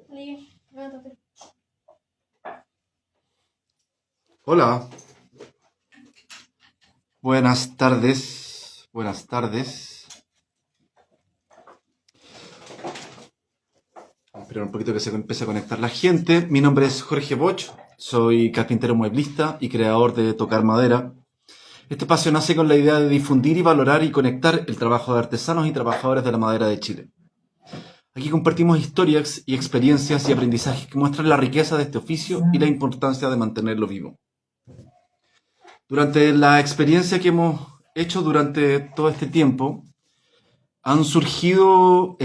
Ali, levántate. Hola, buenas tardes, buenas tardes. Espera un poquito que se empiece a conectar la gente. Mi nombre es Jorge Boch, soy carpintero mueblista y creador de Tocar Madera. Este espacio nace con la idea de difundir y valorar y conectar el trabajo de artesanos y trabajadores de la madera de Chile. Aquí compartimos historias y experiencias y aprendizajes que muestran la riqueza de este oficio y la importancia de mantenerlo vivo. Durante la experiencia que hemos hecho durante todo este tiempo, han surgido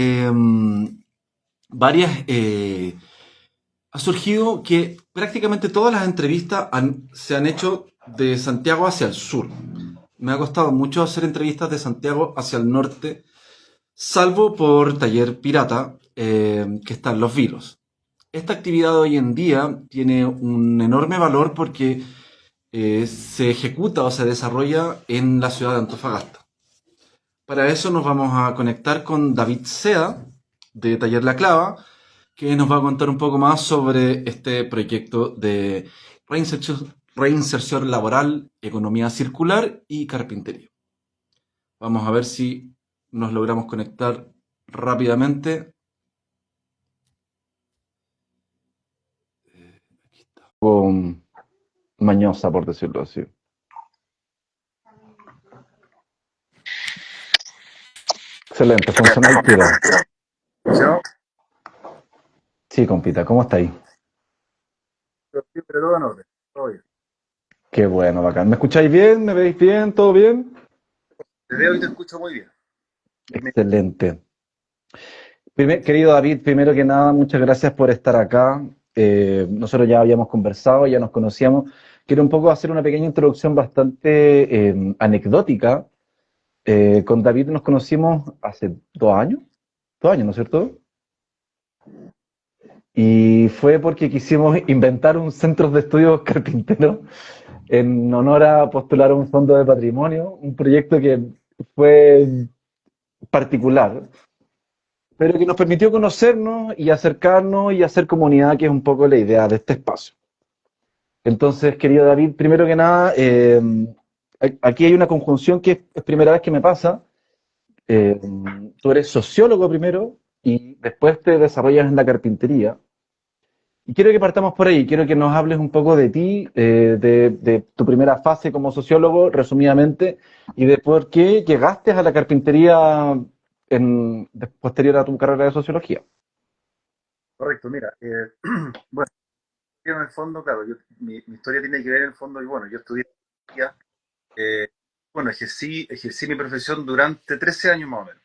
varias... ha surgido que prácticamente todas las entrevistas se han hecho de Santiago hacia el sur. Me ha costado mucho hacer entrevistas de Santiago hacia el norte, salvo por Taller Pirata, que está en Los Vilos. Esta actividad hoy en día tiene un enorme valor porque se ejecuta o se desarrolla en la ciudad de Antofagasta. Para eso nos vamos a conectar con David Sea, de Taller La Clava, que nos va a contar un poco más sobre este proyecto de reinserción laboral, economía circular y carpintería. Vamos a ver si nos logramos conectar rápidamente. Aquí está. Con mañosa, por decirlo así. Excelente, funciona el tiro. ¿Funcionó? Sí, compita, ¿cómo está ahí? Siempre todo en orden, todo bien. Qué bueno, bacán. ¿Me escucháis bien? ¿Me veis bien? ¿Todo bien? Te veo y te escucho muy bien. Dime. Excelente. Querido David, primero que nada, muchas gracias por estar acá. Nosotros ya habíamos conversado, ya nos conocíamos. Quiero un poco hacer una pequeña introducción bastante anecdótica. Con David nos conocimos hace 2 años, 2 años, ¿no es cierto? Y fue porque quisimos inventar un centro de estudios carpinteros en honor a postular un fondo de patrimonio, un proyecto que fue particular, pero que nos permitió conocernos y acercarnos y hacer comunidad, que es un poco la idea de este espacio. Entonces, querido David, primero que nada, aquí hay una conjunción que es primera vez que me pasa. Eh, Tú eres sociólogo primero y después te desarrollas en la carpintería. Y quiero que partamos por ahí, quiero que nos hables un poco de ti, de tu primera fase como sociólogo, resumidamente, y de por qué llegaste a la carpintería posterior a tu carrera de sociología. Correcto, mira. Bueno, yo en el fondo, claro, mi historia tiene que ver en el fondo, y bueno, yo estudié psicología, eh, bueno, ejercí mi profesión durante 13 años más o menos.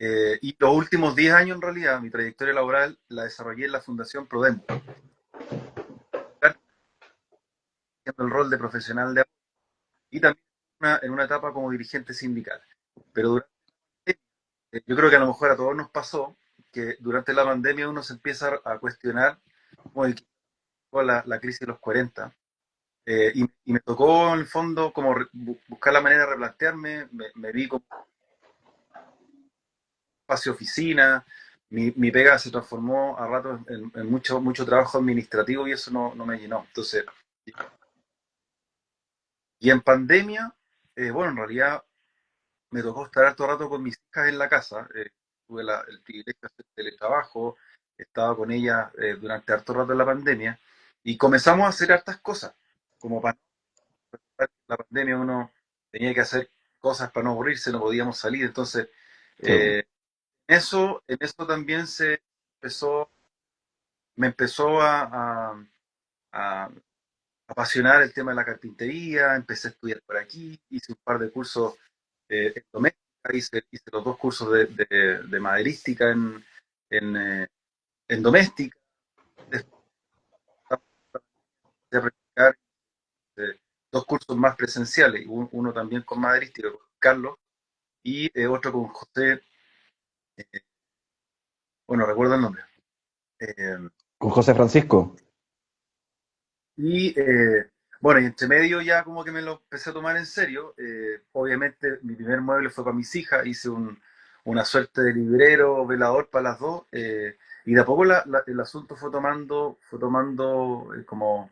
Eh, y los últimos 10 años, en realidad, mi trayectoria laboral la desarrollé en la Fundación Prodemo, haciendo el rol de profesional de apoyo, y también en una etapa como dirigente sindical. Pero yo creo que a lo mejor a todos nos pasó que durante la pandemia uno se empieza a cuestionar como la crisis de los 40, y me tocó en el fondo como buscar la manera de replantearme, me vi como espacio oficina, mi pega se transformó a ratos en mucho trabajo administrativo y eso no me llenó. Entonces, y en pandemia, bueno, en realidad me tocó estar harto rato con mis hijas en la casa. Tuve el privilegio de hacer teletrabajo, estaba con ellas durante harto rato en la pandemia y comenzamos a hacer hartas cosas. Como para la pandemia uno tenía que hacer cosas para no aburrirse, no podíamos salir. Entonces, Sí. eh, en eso también empezó, me empezó a apasionar el tema de la carpintería, empecé a estudiar por aquí, hice un par de cursos en doméstica, hice los dos cursos de maderística en doméstica, después de practicar dos cursos más presenciales, uno también con maderística, con Carlos, y otro con José, eh, bueno, recuerdo el nombre. Eh, Con José Francisco. y bueno, y entre medio ya como que me lo empecé a tomar en serio. Obviamente mi primer mueble fue para mis hijas, hice una suerte de librero, velador para las dos, y de a poco el asunto fue tomando como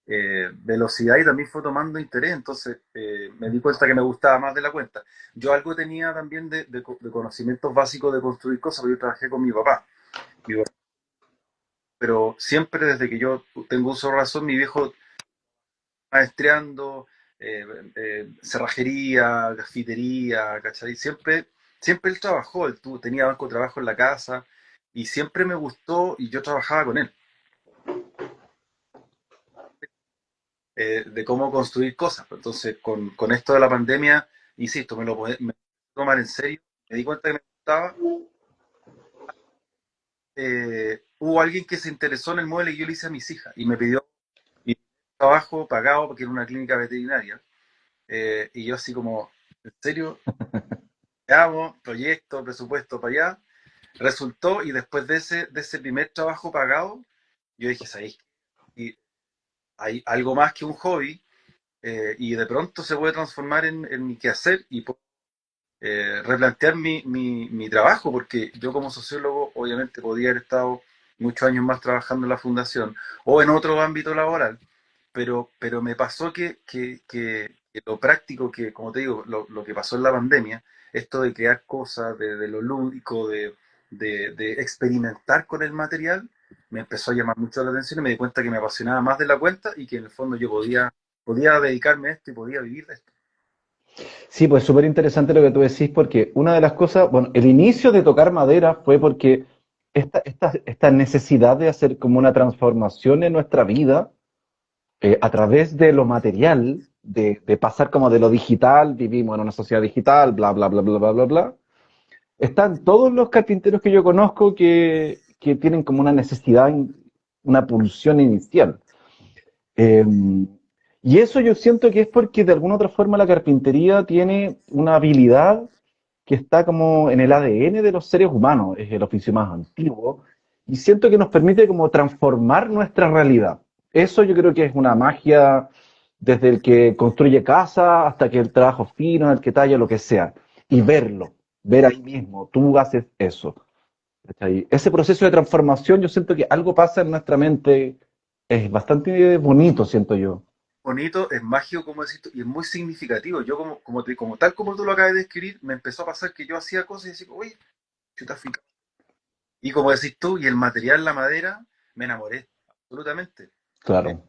velocidad y también fue tomando interés, entonces me di cuenta que me gustaba más de la cuenta. Yo algo tenía también de conocimientos básicos de construir cosas, porque yo trabajé con mi papá, pero siempre desde que yo tengo uso de razón, mi viejo maestreando, cerrajería, gafitería, ¿cachai? Siempre él trabajó, tenía banco de trabajo en la casa y siempre me gustó y yo trabajaba con él, de cómo construir cosas. Entonces, con esto de la pandemia, insisto, me tomar en serio, me di cuenta que me gustaba. Hubo alguien que se interesó en el mueble que yo le hice a mis hijas y me pidió mi trabajo pagado porque era una clínica veterinaria. Y yo así como, ¿en serio? Hago proyecto, presupuesto para allá. Resultó, y después de ese primer trabajo pagado, yo dije, ¿sabéis? Y hay algo más que un hobby, y de pronto se puede transformar en mi quehacer y replantear mi trabajo, porque yo como sociólogo obviamente podía haber estado muchos años más trabajando en la fundación o en otro ámbito laboral, pero me pasó que lo práctico, que como te digo, lo que pasó en la pandemia, esto de crear cosas, de lo lúdico, de experimentar con el material, me empezó a llamar mucho la atención y me di cuenta que me apasionaba más de la cuenta y que en el fondo yo podía dedicarme a esto y podía vivir de esto. Sí, pues súper interesante lo que tú decís, porque una de las cosas, bueno, el inicio de tocar madera fue porque esta necesidad de hacer como una transformación en nuestra vida a través de lo material, de pasar como de lo digital, vivimos en una sociedad digital, bla, bla, bla, bla, bla, bla, bla. Están todos los carpinteros que yo conozco que tienen como una necesidad, una pulsión inicial. Eh, y eso yo siento que es porque de alguna otra forma la carpintería tiene una habilidad que está como en el ADN de los seres humanos, es el oficio más antiguo, y siento que nos permite como transformar nuestra realidad. Eso yo creo que es una magia desde el que construye casa hasta que el trabajo fino, el que talla, lo que sea, y verlo, ver ahí mismo, tú haces eso. ¿Cachai? Ese proceso de transformación, yo siento que algo pasa en nuestra mente, es bastante bonito, siento yo. Bonito, es mágico, como decís tú, y es muy significativo. Yo, como tal como tú lo acabas de describir, me empezó a pasar que yo hacía cosas y decía, oye, chuta finca. Y como decís tú, y el material, la madera, me enamoré, absolutamente. Claro.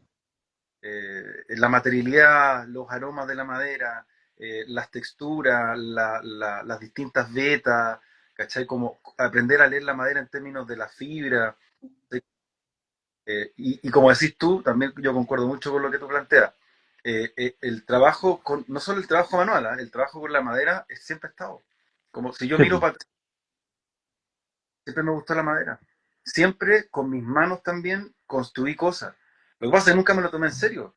La materialidad, los aromas de la madera, las texturas, las distintas vetas, ¿cachai? Como aprender a leer la madera en términos de la fibra. Y como decís tú, también yo concuerdo mucho con lo que tú planteas. El trabajo, no solo el trabajo manual, el trabajo con la madera siempre ha estado. Como si yo Sí, miro po. para atrás, siempre me gustó la madera. Siempre con mis manos también construí cosas. Lo que pasa es que nunca me lo tomé en serio.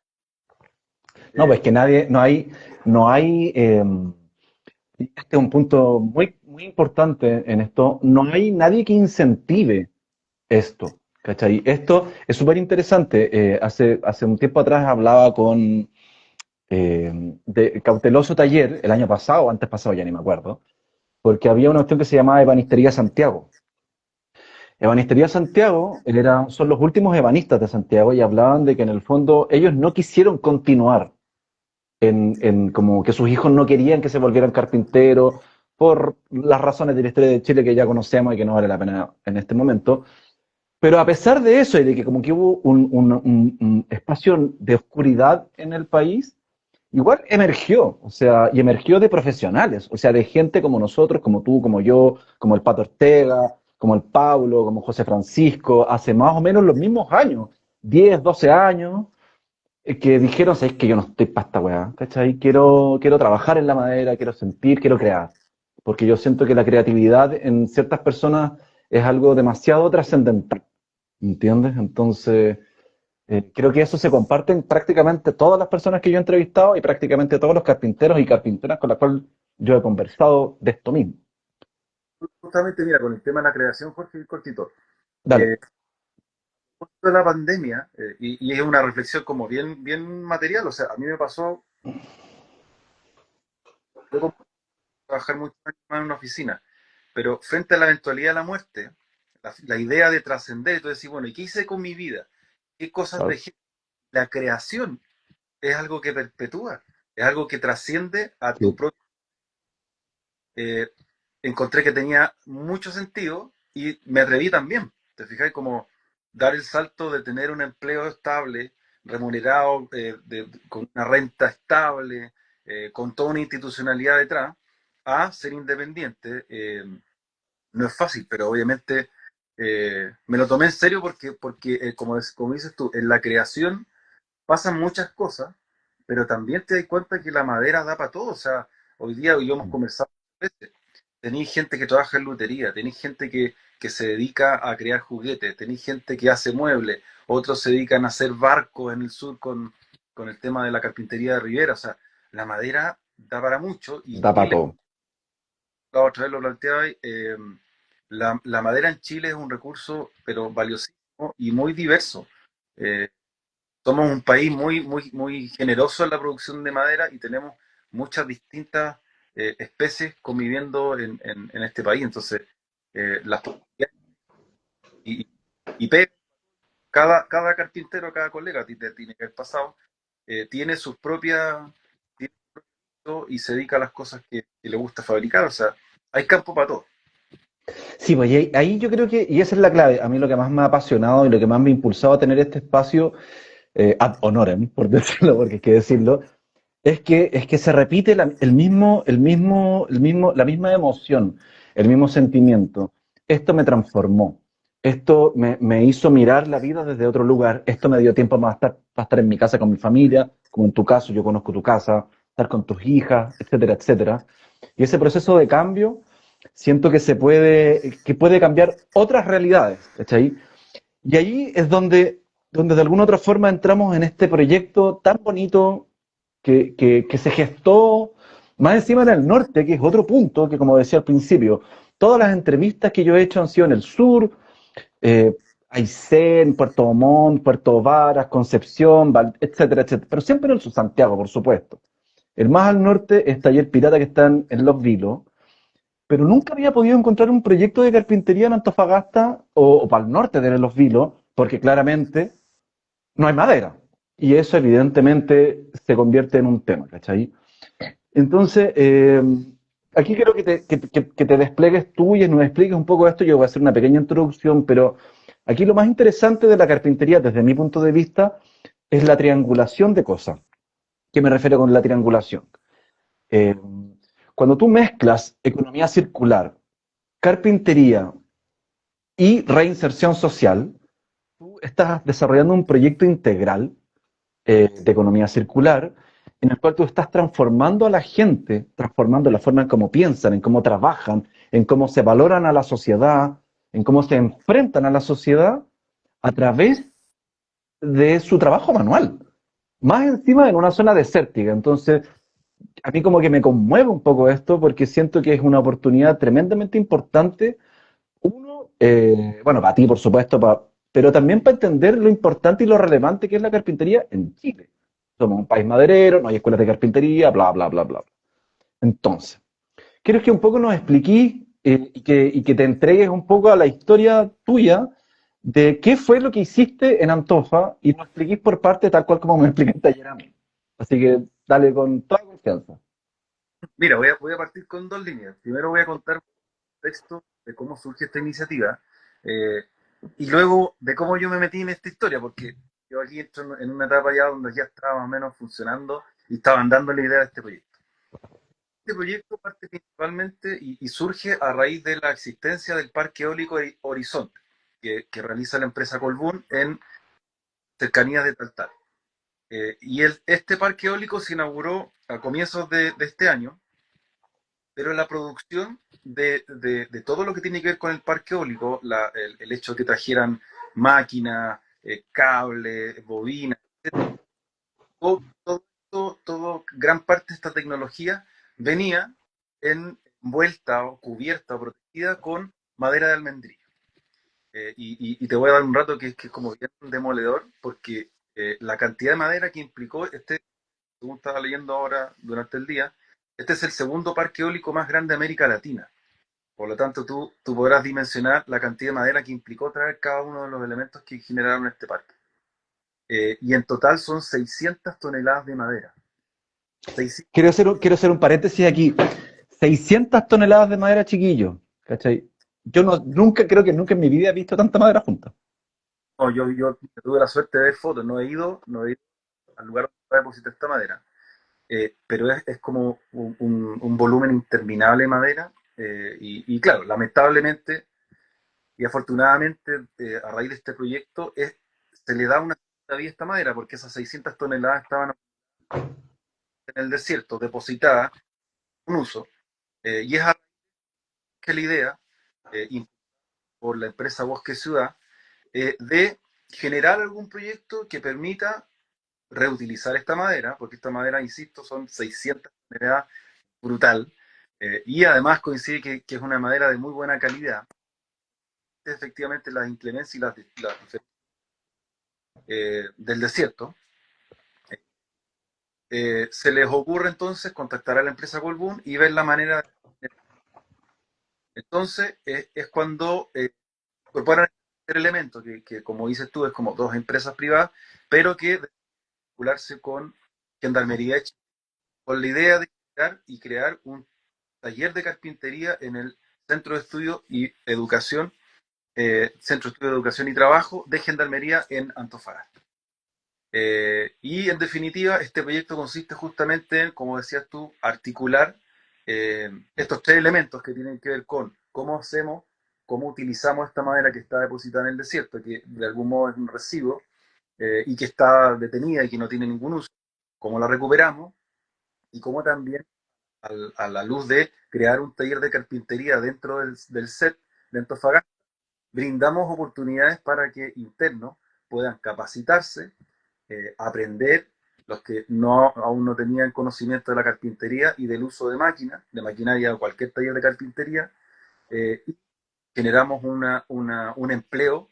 No, Eh, pues que nadie, este es un punto muy, muy importante en esto, no hay nadie que incentive esto, ¿cachai? Esto es súper interesante. Hace un tiempo atrás hablaba con de Cauteloso Taller, el año pasado, o antes pasado, ya ni me acuerdo, porque había una cuestión que se llamaba Ebanistería Santiago. Ebanistería Santiago son los últimos ebanistas de Santiago y hablaban de que en el fondo ellos no quisieron continuar en como que sus hijos no querían que se volvieran carpinteros por las razones de la historia de Chile que ya conocemos y que no vale la pena en este momento. Pero a pesar de eso y de que como que hubo un espacio de oscuridad en el país, igual emergió, o sea, y emergió de profesionales, o sea, de gente como nosotros, como tú, como yo, como el Pato Ortega, como el Paulo, como José Francisco, hace más o menos los mismos años, 10 12 años, que dijeron, sabes que yo no estoy para esta weá, ¿cachai? Quiero trabajar en la madera, quiero sentir, quiero crear. Porque yo siento que la creatividad en ciertas personas es algo demasiado trascendental, ¿entiendes? Entonces, creo que eso se comparte en prácticamente todas las personas que yo he entrevistado y prácticamente todos los carpinteros y carpinteras con las cuales yo he conversado de esto mismo. Justamente, mira, con el tema de la creación, Jorge, cortito. Dale. Justo de la pandemia, y es una reflexión como bien material, o sea, a mí me pasó, yo como trabajar mucho más en una oficina, pero frente a la eventualidad de la muerte, la idea de trascender, tú decís, bueno, ¿y qué hice con mi vida? ¿Qué cosas Claro. dejé? La creación es algo que perpetúa, es algo que trasciende a tu Sí. propio. eh, Encontré que tenía mucho sentido y me atreví también. ¿Te fijas? Como dar el salto de tener un empleo estable, remunerado, con una renta estable, con toda una institucionalidad detrás, a ser independiente. No es fácil, pero obviamente me lo tomé en serio porque como dices tú, en la creación pasan muchas cosas, pero también te das cuenta que la madera da para todo. O sea, hoy día hoy hemos conversado veces. Tenéis gente que trabaja en lutería, tenéis gente que se dedica a crear juguetes, tenéis gente que hace muebles, otros se dedican a hacer barcos en el sur con el tema de la carpintería de Rivera. O sea, la madera da para mucho y Da para Chile, todo. la otra vez lo planteaba, la madera en Chile es un recurso, pero valiosísimo y muy diverso. Eh, Somos un país muy generoso en la producción de madera y tenemos muchas distintas especies conviviendo en este país. Entonces, las posibilidades y, y cada carpintero, cada colega, a ti te tiene que haber pasado, tiene sus propias y se dedica a las cosas que le gusta fabricar. O sea, hay campo para todo. Sí, pues y ahí yo creo que, y esa es la clave, a mí lo que más me ha apasionado y lo que más me ha impulsado a tener este espacio ad honorem, por decirlo, porque hay que decirlo, es que se repite la misma emoción, el mismo sentimiento. Esto me transformó, esto me hizo mirar la vida desde otro lugar, esto me dio tiempo para estar en mi casa con mi familia, como en tu caso, yo conozco tu casa, estar con tus hijas, etcétera, etcétera. Y ese proceso de cambio, siento que puede cambiar otras realidades, ¿cachai? Y ahí es donde de alguna otra forma entramos en este proyecto tan bonito que se gestó más encima en el norte, que es otro punto que, como decía al principio, todas las entrevistas que yo he hecho han sido en el sur, eh, Aysén, Puerto Montt, Puerto Varas, Concepción, etcétera, etcétera, pero siempre en el sur, Santiago, por supuesto. El más al norte es Taller Pirata, que están en Los Vilos, pero nunca había podido encontrar un proyecto de carpintería en Antofagasta o para el norte de Los Vilos, porque claramente no hay madera. Y eso evidentemente se convierte en un tema, ¿cachai? Entonces, aquí quiero que te despliegues tú y nos expliques un poco esto. Yo voy a hacer una pequeña introducción, pero aquí lo más interesante de la carpintería, desde mi punto de vista, es la triangulación de cosas. ¿Qué me refiero con la triangulación? Eh, Cuando tú mezclas economía circular, carpintería y reinserción social, tú estás desarrollando un proyecto integral de economía circular, en el cual tú estás transformando a la gente, transformando la forma en cómo piensan, en cómo trabajan, en cómo se valoran a la sociedad, en cómo se enfrentan a la sociedad a través de su trabajo manual. Más encima en una zona desértica. Entonces, a mí como que me conmueve un poco esto porque siento que es una oportunidad tremendamente importante. Uno, bueno, para ti, por supuesto, pero también para entender lo importante y lo relevante que es la carpintería en Chile. Somos un país maderero, no hay escuelas de carpintería, bla, bla, bla, bla. Entonces, quiero que un poco nos expliquís y que te entregues un poco a la historia tuya de qué fue lo que hiciste en Antofa y nos expliquís por parte tal cual como me explicaste ayer a mí. Así que dale con toda confianza. Mira, voy a partir con dos líneas. Primero voy a contar un texto de cómo surge esta iniciativa eh, y luego de cómo yo me metí en esta historia, porque yo aquí entro en una etapa ya donde ya estaba más o menos funcionando y estaban dando la idea de este proyecto. Este proyecto parte principalmente y surge a raíz de la existencia del Parque Eólico Horizonte, que realiza la empresa Colbún en cercanías de Taltal. Este parque eólico se inauguró a comienzos de este año, pero la producción de todo lo que tiene que ver con el parque eólico, el hecho de que trajeran máquinas, cables, bobinas, gran parte de esta tecnología venía envuelta o cubierta o protegida con madera de almendrillo. Y te voy a dar un rato que es como bien demoledor, porque la cantidad de madera que implicó según estaba leyendo ahora durante el día, este es el segundo parque eólico más grande de América Latina. Por lo tanto, tú podrás dimensionar la cantidad de madera que implicó traer cada uno de los elementos que generaron este parque. Y en total son 600 toneladas de madera. 600. Quiero hacer un paréntesis aquí. 600 toneladas de madera, chiquillo. ¿Cachai? Yo no, nunca, creo que nunca en mi vida he visto tanta madera junta. No, yo tuve la suerte de ver fotos, no he ido al lugar donde deposita esta madera. Pero es como un volumen interminable de madera. Y claro, lamentablemente y afortunadamente, a raíz de este proyecto, se le da una segunda vida a esta madera, porque esas 600 toneladas estaban en el desierto, depositadas en uso. Y es a que la idea, por la empresa Bosque Ciudad, de generar algún proyecto que permita reutilizar esta madera, porque esta madera, insisto, son 600 toneladas, brutal, y además coincide que es una madera de muy buena calidad. Efectivamente, las inclemencias y las diferencias del desierto, se les ocurre entonces contactar a la empresa Colbún y ver la manera de... Entonces, es cuando incorporan el elemento que, como dices tú, es como dos empresas privadas, pero que deben vincularse con Gendarmería de Chile, con la idea de crear un taller de carpintería en el Centro de Estudio y Educación, Centro de Estudio de Educación y Trabajo de Gendarmería en Antofagasta. Y en definitiva, este proyecto consiste justamente en, como decías tú, articular estos tres elementos que tienen que ver con cómo hacemos, cómo utilizamos esta madera que está depositada en el desierto, que de algún modo es un residuo y que está detenida y que no tiene ningún uso, cómo la recuperamos y cómo también a la luz de crear un taller de carpintería dentro del set de Antofagasta, brindamos oportunidades para que internos puedan capacitarse, aprender, los que aún no tenían conocimiento de la carpintería y del uso de máquinas, de maquinaria o cualquier taller de carpintería, y generamos un empleo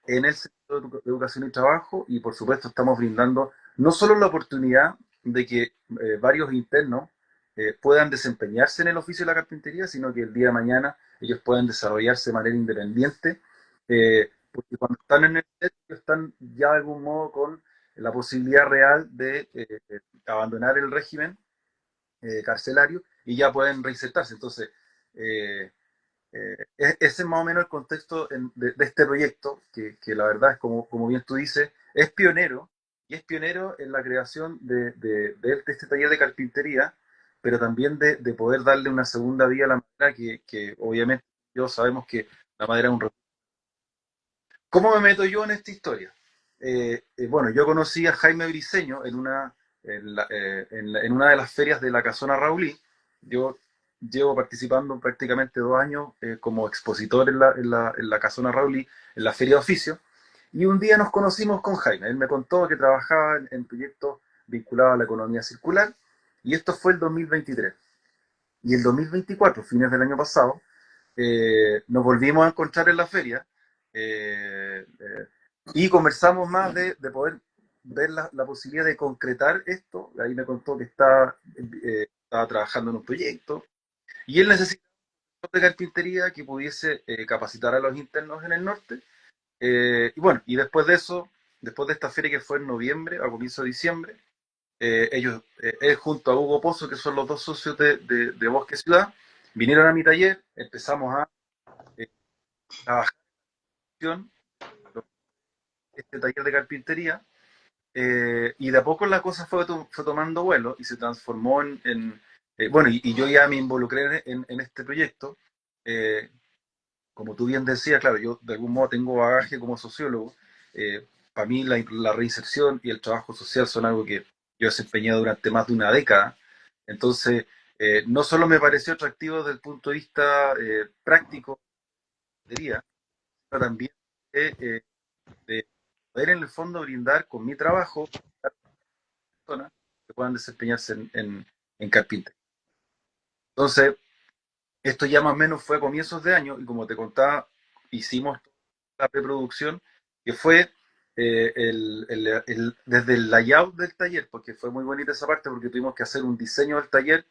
en el sector de educación y trabajo y por supuesto estamos brindando no solo la oportunidad de que varios internos puedan desempeñarse en el oficio de la carpintería, sino que el día de mañana ellos puedan desarrollarse de manera independiente, porque cuando están en el set están ya de algún modo con la posibilidad real de abandonar el régimen carcelario y ya pueden reinsertarse. Entonces, eh, ese es más o menos el contexto de este proyecto, que la verdad es como bien tú dices, es pionero, y es pionero en la creación de este taller de carpintería, pero también de poder darle una segunda vía a la madera, que obviamente yo sabemos que la madera es un recurso. ¿Cómo me meto yo en esta historia? Bueno, yo conocí a Jaime Briceño en una de las ferias de la Casona Raulí. Yo llevo participando prácticamente 2 años como expositor en la Casona Raulí, en la feria de oficio, y un día nos conocimos con Jaime. Él me contó que trabajaba en proyectos vinculados a la economía circular, y esto fue el 2023. Y el 2024, fines del año pasado, nos volvimos a encontrar en la feria y conversamos más de poder ver la posibilidad de concretar esto. Ahí me contó que estaba trabajando en un proyecto y él necesitaba de carpintería que pudiese capacitar a los internos en el norte. Y bueno, y después de eso, después de esta feria que fue en noviembre, a comienzo de diciembre, él junto a Hugo Pozo, que son los dos socios de Bosque Ciudad, vinieron a mi taller, empezamos a eh, trabajar en este taller de carpintería, y de a poco la cosa fue tomando vuelo y se transformó bueno, y yo ya me involucré en este proyecto. eh, Como tú bien decías, claro, yo de algún modo tengo bagaje como sociólogo. Para mí la reinserción y el trabajo social son algo que yo he desempeñado durante más de una década. Entonces, no solo me pareció atractivo desde el punto de vista práctico, sino también eh, de poder en el fondo brindar con mi trabajo a personas que puedan desempeñarse en carpintería. Entonces, esto ya más o menos fue a comienzos de año y como te contaba, hicimos la preproducción que fue desde el layout del taller, porque fue muy bonita esa parte porque tuvimos que hacer un diseño del taller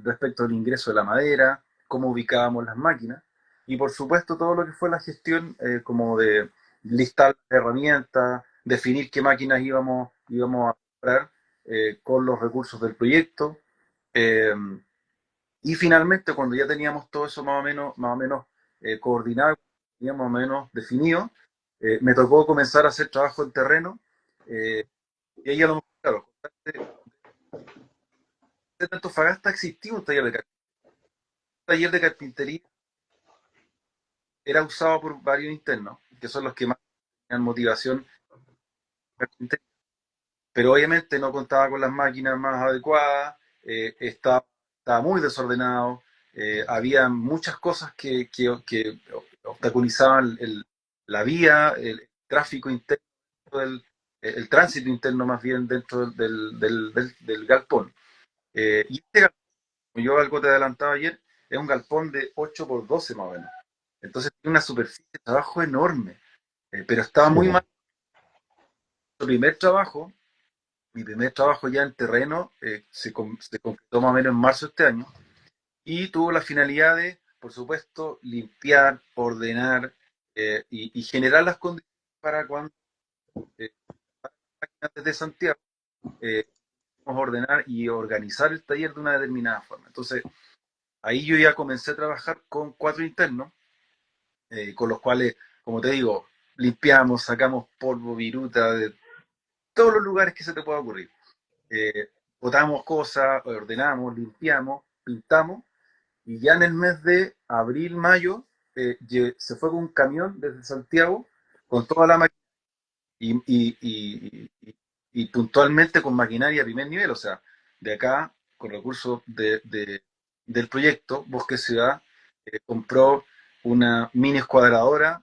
respecto al ingreso de la madera, cómo ubicábamos las máquinas, y por supuesto todo lo que fue la gestión como de listar las herramientas, definir qué máquinas íbamos a comprar con los recursos del proyecto. eh, y finalmente, cuando ya teníamos todo eso más o menos coordinado, teníamos más o menos definido, me tocó comenzar a hacer trabajo en terreno. eh, y ahí a lo mejor, claro, de Antofagasta existía un taller de carpintería. Un taller de carpintería era usado por varios internos, que son los que más tenían motivación en carpintería, pero obviamente no contaba con las máquinas más adecuadas, estaba muy desordenado, había muchas cosas que obstaculizaban la vía, el tráfico interno, el tránsito interno más bien dentro del galpón. Y este galpón, como yo algo te adelantaba ayer, es un galpón de 8 por 12 más o menos. Entonces tiene una superficie de trabajo enorme, pero estaba Sí, muy po. mal. El primer trabajo Mi primer trabajo ya en terreno se concretó más o menos en marzo de este año y tuvo la finalidad de, por supuesto, limpiar, ordenar y generar las condiciones para cuando eh, desde Santiago eh, vamos a ordenar y organizar el taller de una determinada forma. Entonces, ahí yo ya comencé a trabajar con 4 internos, con los cuales, como te digo, limpiamos, sacamos polvo, viruta de todos los lugares que se te pueda ocurrir. Botamos cosas, ordenamos, limpiamos, pintamos, y ya en el mes de abril, mayo, se fue con un camión desde Santiago con toda la máquina y, y puntualmente con maquinaria a primer nivel, o sea, de acá, con recursos del proyecto Bosque Ciudad, compró una mini escuadradora,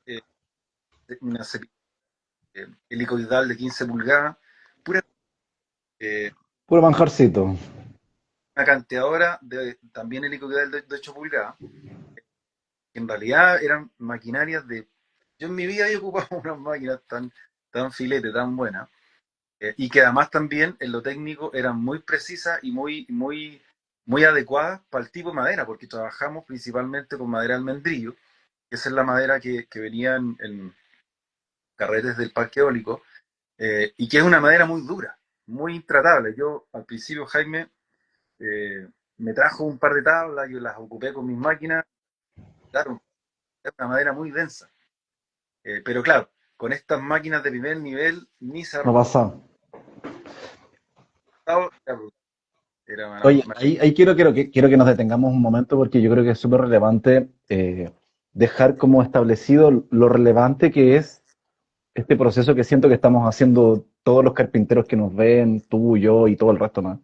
eh, una helicoidal de 15 pulgadas, pura, eh, Puro manjarcito. una canteadora también helicoidal de 8 pulgadas, que en realidad eran maquinarias de... Yo en mi vida he ocupado unas máquinas tan filete, tan buenas, y que además también en lo técnico eran muy precisas y muy adecuadas para el tipo de madera, porque trabajamos principalmente con madera de almendrillo, que esa es la madera que venía en carretes del parque eólico, y que es una madera muy dura, muy intratable. Yo al principio, Jaime, eh, me trajo un par de tablas, yo las ocupé con mis máquinas, claro, es una madera muy densa. Pero claro, con estas máquinas de primer nivel ni se ha No pasa. rotado, era brutal. Era Oye, ahí quiero que nos detengamos un momento porque yo creo que es súper relevante dejar como establecido lo relevante que es este proceso que siento que estamos haciendo todos los carpinteros que nos ven, tú, yo y todo el resto más.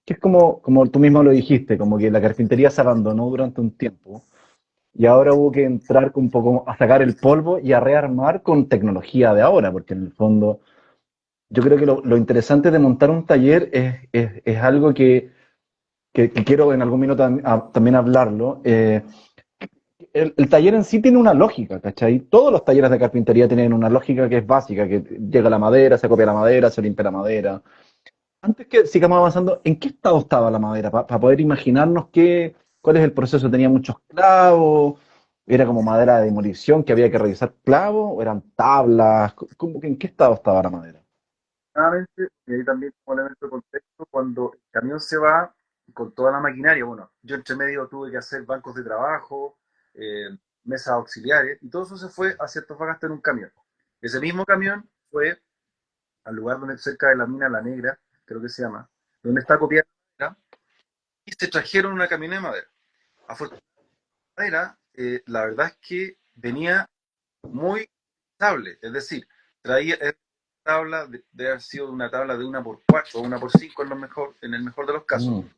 Que es como tú mismo lo dijiste, como que la carpintería se abandonó durante un tiempo y ahora hubo que entrar un poco a sacar el polvo y a rearmar con tecnología de ahora, porque en el fondo yo creo que lo interesante de montar un taller es algo que quiero en algún minuto también hablarlo. El taller en sí tiene una lógica, ¿cachai? Todos los talleres de carpintería tienen una lógica que es básica, que llega la madera, se copia la madera, se limpia la madera. Antes que sigamos avanzando, ¿en qué estado estaba la madera? Para poder imaginarnos cuál es el proceso. ¿Tenía muchos clavos? ¿Era como madera de demolición que había que revisar clavos? ¿O eran tablas? ¿En qué estado estaba la madera? Nuevamente, y ahí también como elemento de contexto, cuando el camión se va con toda la maquinaria, bueno, yo entre medio tuve que hacer bancos de trabajo, mesas auxiliares, y todo eso se fue a Antofagasta en un camión. Ese mismo camión fue al lugar donde cerca de la mina La Negra, creo que se llama, donde está copiada la madera, y se trajeron una camioneta de madera. Afortunadamente, la verdad es que venía muy estable, es decir, traía tabla, de haber sido una tabla de 1 por 4 o 1 por 5 en el mejor de los casos, Mm.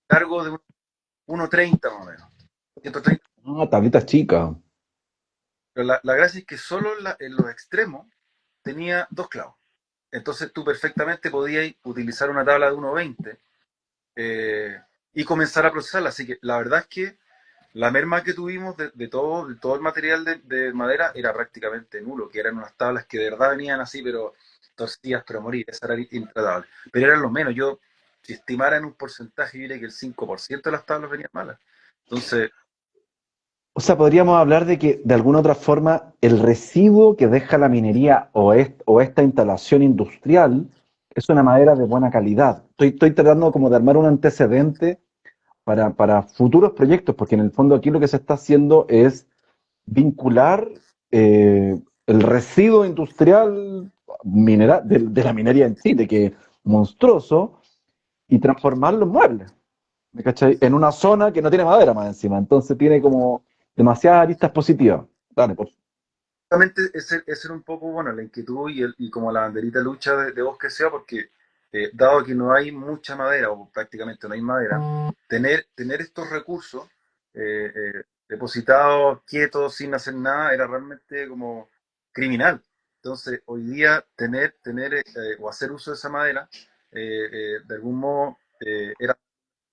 cargo de 1,30 más o menos, 130. Ah, tablitas chicas. Pero la gracia es que solo en los extremos tenía 2 clavos. Entonces tú perfectamente podías utilizar una tabla de 1,20 y comenzar a procesarla. Así que la verdad es que la merma que tuvimos de todo el material de madera era prácticamente nulo, que eran unas tablas que de verdad venían así, pero torcidas pero a morir, esa era intratable. Pero eran lo menos, yo, si estimara en un porcentaje, yo diría que el 5% de las tablas venían malas. Entonces, O sea, podríamos hablar de que de alguna otra forma el residuo que deja la minería o esta instalación industrial es una madera de buena calidad. Estoy tratando como de armar un antecedente para futuros proyectos, porque en el fondo aquí lo que se está haciendo es vincular el residuo industrial de la minería en sí, de que es monstruoso, y transformarlo en muebles. ¿Me cachai? En una zona que no tiene madera más encima, entonces tiene como demasiadas aristas positivas. Dale, por justamente ese era un poco, bueno, la inquietud y como la banderita de lucha de Bosque Sea, porque dado que no hay mucha madera, o prácticamente no hay madera, tener estos recursos depositados quietos, sin hacer nada, era realmente como criminal. Entonces, hoy día tener o hacer uso de esa madera, de algún modo, era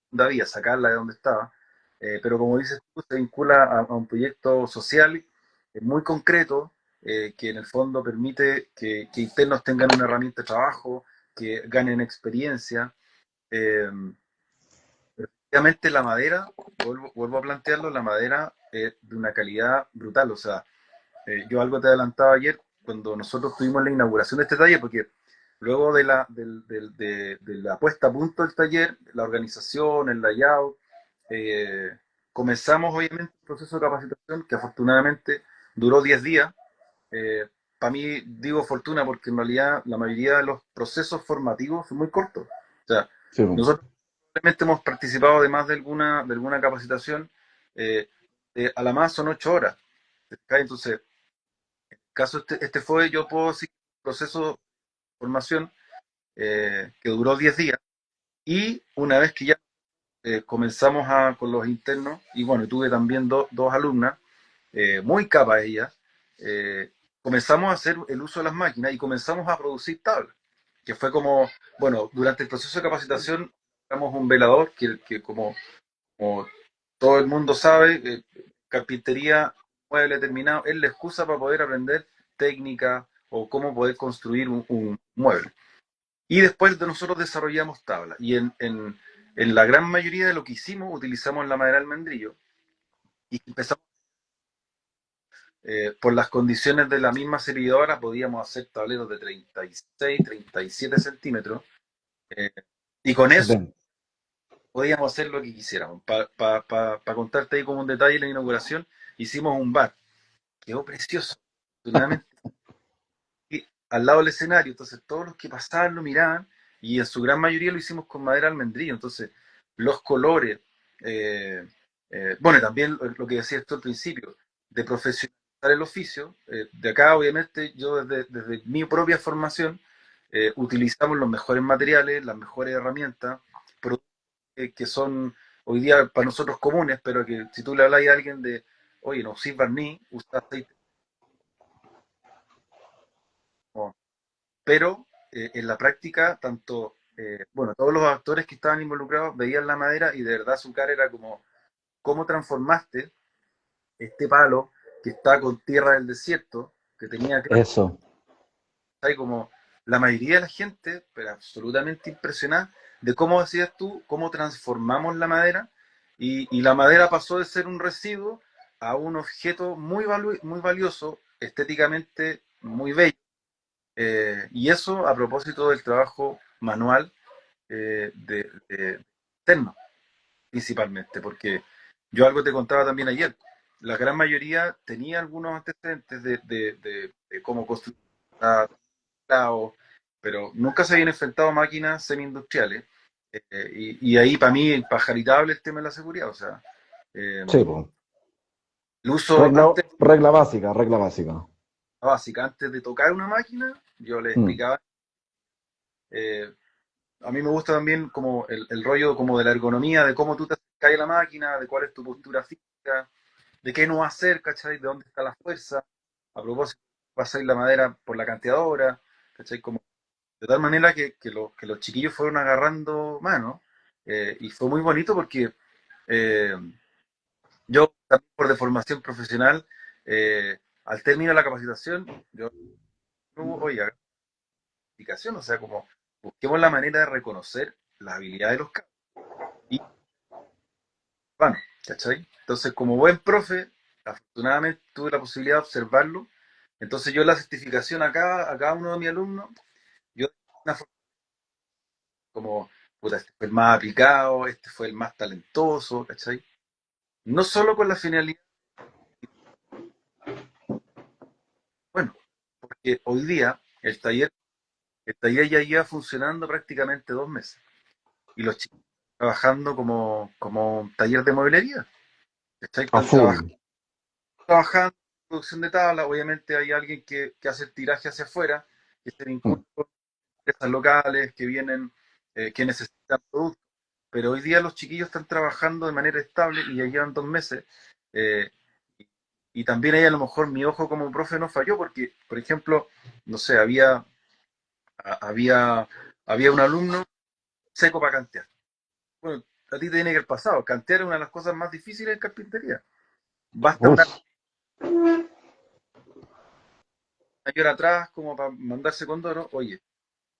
todavía sacarla de donde estaba, pero como dices tú, se vincula a un proyecto social muy concreto, que en el fondo permite que internos tengan una herramienta de trabajo, que ganen experiencia. Eh, Efectivamente, la madera, vuelvo a plantearlo, la madera es de una calidad brutal. O sea, yo algo te adelantaba ayer cuando nosotros tuvimos la inauguración de este taller, porque luego de la puesta a punto del taller, la organización, el layout, comenzamos obviamente un proceso de capacitación que afortunadamente duró 10 días. Para mí digo fortuna porque en realidad la mayoría de los procesos formativos son muy cortos. O sea, sí, po. nosotros probablemente hemos participado de más de alguna capacitación, eh, a la más son 8 horas. Entonces, caso este fue, yo puedo decir, un proceso de formación que duró 10 días y una vez que ya comenzamos con los internos, y bueno, tuve también dos alumnas, muy capas ellas, comenzamos a hacer el uso de las máquinas y comenzamos a producir tablas, que fue como, bueno, durante el proceso de capacitación, tenemos un velador que como todo el mundo sabe, carpintería, mueble terminado, es la excusa para poder aprender técnica o cómo poder construir un mueble. Y después de nosotros desarrollamos tablas. Y en la gran mayoría de lo que hicimos, utilizamos la madera del mendrillo. Y empezamos, por las condiciones de la misma servidora, podíamos hacer tableros de 36, 37 centímetros. eh, y con eso Potente. podíamos hacer lo que quisiéramos. Para contarte ahí como un detalle, la inauguración, hicimos un bar. Quedó precioso. Afortunadamente, al lado del escenario, entonces todos los que pasaban lo miraban y en su gran mayoría lo hicimos con madera almendrillo, entonces los colores, eh, bueno, y también lo que decía esto al principio, de profesionalizar el oficio, de acá obviamente yo desde mi propia formación utilizamos los mejores materiales, las mejores herramientas, productos que son hoy día para nosotros comunes, pero que si tú le hablas a alguien de, oye, no usís barniz, usa aceite, pero en la práctica, tanto, bueno, todos los actores que estaban involucrados veían la madera y de verdad su cara era como, ¿cómo transformaste este palo que está con tierra del desierto, que tenía que Eso. estar como la mayoría de la gente, pero absolutamente impresionada de cómo decías tú, cómo transformamos la madera y la madera pasó de ser un residuo a un objeto muy valioso, estéticamente muy bello. Y eso a propósito del trabajo manual de externo, principalmente, porque yo algo te contaba también ayer, la gran mayoría tenía algunos antecedentes de cómo construir, pero nunca se habían enfrentado a máquinas semi-industriales. Y ahí para mí pajaritable el tema de la seguridad, o sea, eh, Sí, po. el uso antes, Regla básica, regla básica. básica, antes de tocar una máquina, yo le Mm. explicaba. eh, a mí me gusta también como el rollo como de la ergonomía, de cómo tú te acercas a la máquina, de cuál es tu postura física, de qué no hacer, ¿cachai? De dónde está la fuerza. A propósito, pasáis la madera por la canteadora, ¿cachai? Como, de tal manera que los chiquillos fueron agarrando mano, y fue muy bonito porque eh, yo, también por deformación profesional, al término de la capacitación, yo, oye, explicación, o sea, como busquemos la manera de reconocer las habilidades de los cabos. Y bueno, ¿cachai? Entonces, como buen profe, afortunadamente tuve la posibilidad de observarlo. Entonces, yo la certificación a cada uno de mis alumnos, yo una forma como, puta, este fue el más aplicado, este fue el más talentoso, ¿cachai? No solo con la finalidad, bueno, porque hoy día el taller ya lleva funcionando prácticamente 2 meses y los chicos están trabajando como un taller de mueblería, ¿cachai? A Están full. trabajando en producción de tabla, obviamente hay alguien que hace el tiraje hacia afuera, que se vincula Mm. con empresas locales que vienen, que necesitan productos, pero hoy día los chiquillos están trabajando de manera estable y ya llevan 2 meses. eh, y, y también ahí a lo mejor mi ojo como profe no falló porque, por ejemplo, no sé, había, había un alumno seco para cantear. Bueno, a ti te tiene que haber pasado. Cantear es una de las cosas más difíciles en carpintería. Basta una Uf. hora atrás como para mandarse con Doro, oye.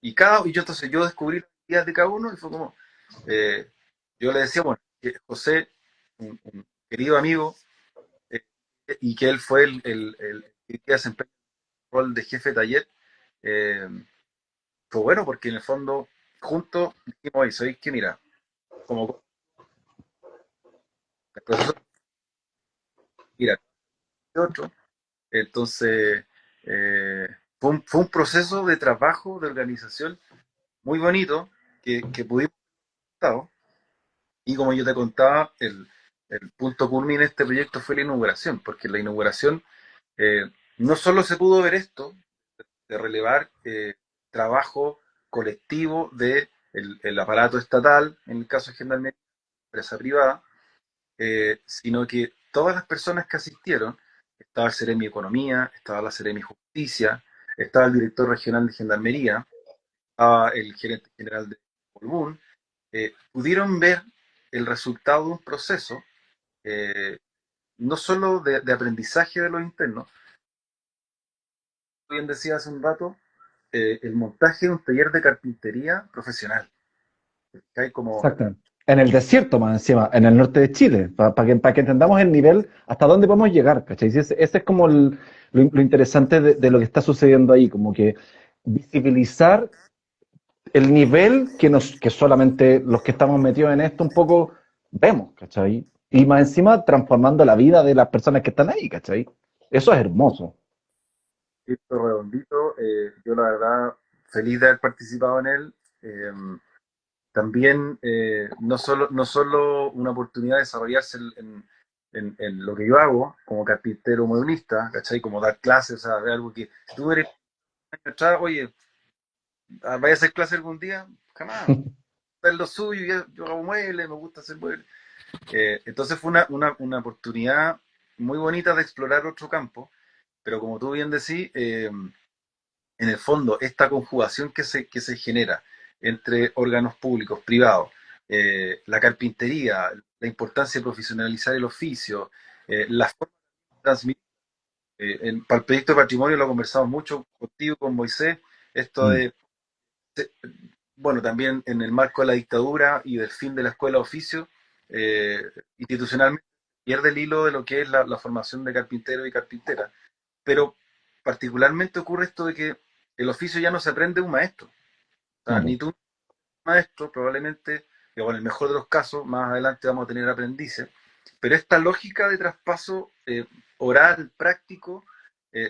Y yo entonces yo descubrí las ideas de cada uno y fue como, eh, yo le decía, bueno, que José, un querido amigo, eh, y que él fue el que desempeñó el rol de jefe de taller, eh, fue bueno porque en el fondo, juntos dijimos, oye, ¿sabéis qué? Mira, como el profesor, mira, otro. Entonces, fue un proceso de trabajo, de organización muy bonito que pudimos estar. Y como yo te contaba, el punto culmine de este proyecto fue la inauguración, porque en la inauguración no solo se pudo ver esto, de relevar trabajo colectivo de el aparato estatal, en el caso de Gendarmería, empresa privada, sino que todas las personas que asistieron, estaba el Seremi Economía, estaba la Seremi Justicia, estaba el director regional de Gendarmería, estaba el gerente general de Colbún, pudieron ver el resultado de un proceso, eh, no solo de aprendizaje de los internos, como bien decía hace un rato, el montaje de un taller de carpintería profesional. Que hay como, Exacto. En el desierto, más encima, en el norte de Chile, para que entendamos el nivel hasta dónde podemos llegar, ¿cachai? Y ese es como lo interesante de lo que está sucediendo ahí, como que visibilizar el nivel que solamente los que estamos metidos en esto un poco vemos, ¿cachai? Y más encima transformando la vida de las personas que están ahí, ¿cachai? Eso es hermoso. esto redondito, yo la verdad feliz de haber participado en él. Eh, También no solo una oportunidad de desarrollarse en lo que yo hago como carpintero mueblista, ¿cachai? Como dar clases, o sea, algo que si tú eres atrás, oye, ¿vaya a hacer clase algún día? Jamás. Es lo suyo, yo hago muebles, me gusta hacer muebles. Entonces fue una oportunidad muy bonita de explorar otro campo, pero como tú bien decís, en el fondo, esta conjugación que se genera entre órganos públicos, privados, la carpintería, la importancia de profesionalizar el oficio, la forma de transmitir, para el proyecto de patrimonio lo conversamos mucho contigo, con Moisés, esto Mm. de- bueno, también en el marco de la dictadura y del fin de la escuela de oficio, eh, institucionalmente pierde el hilo de lo que es la formación de carpintero y carpintera, pero particularmente ocurre esto de que el oficio ya no se aprende de un maestro. O sea, No, ni po. tú, maestro, probablemente, digo, en el mejor de los casos, más adelante vamos a tener aprendices, pero esta lógica de traspaso oral, práctico,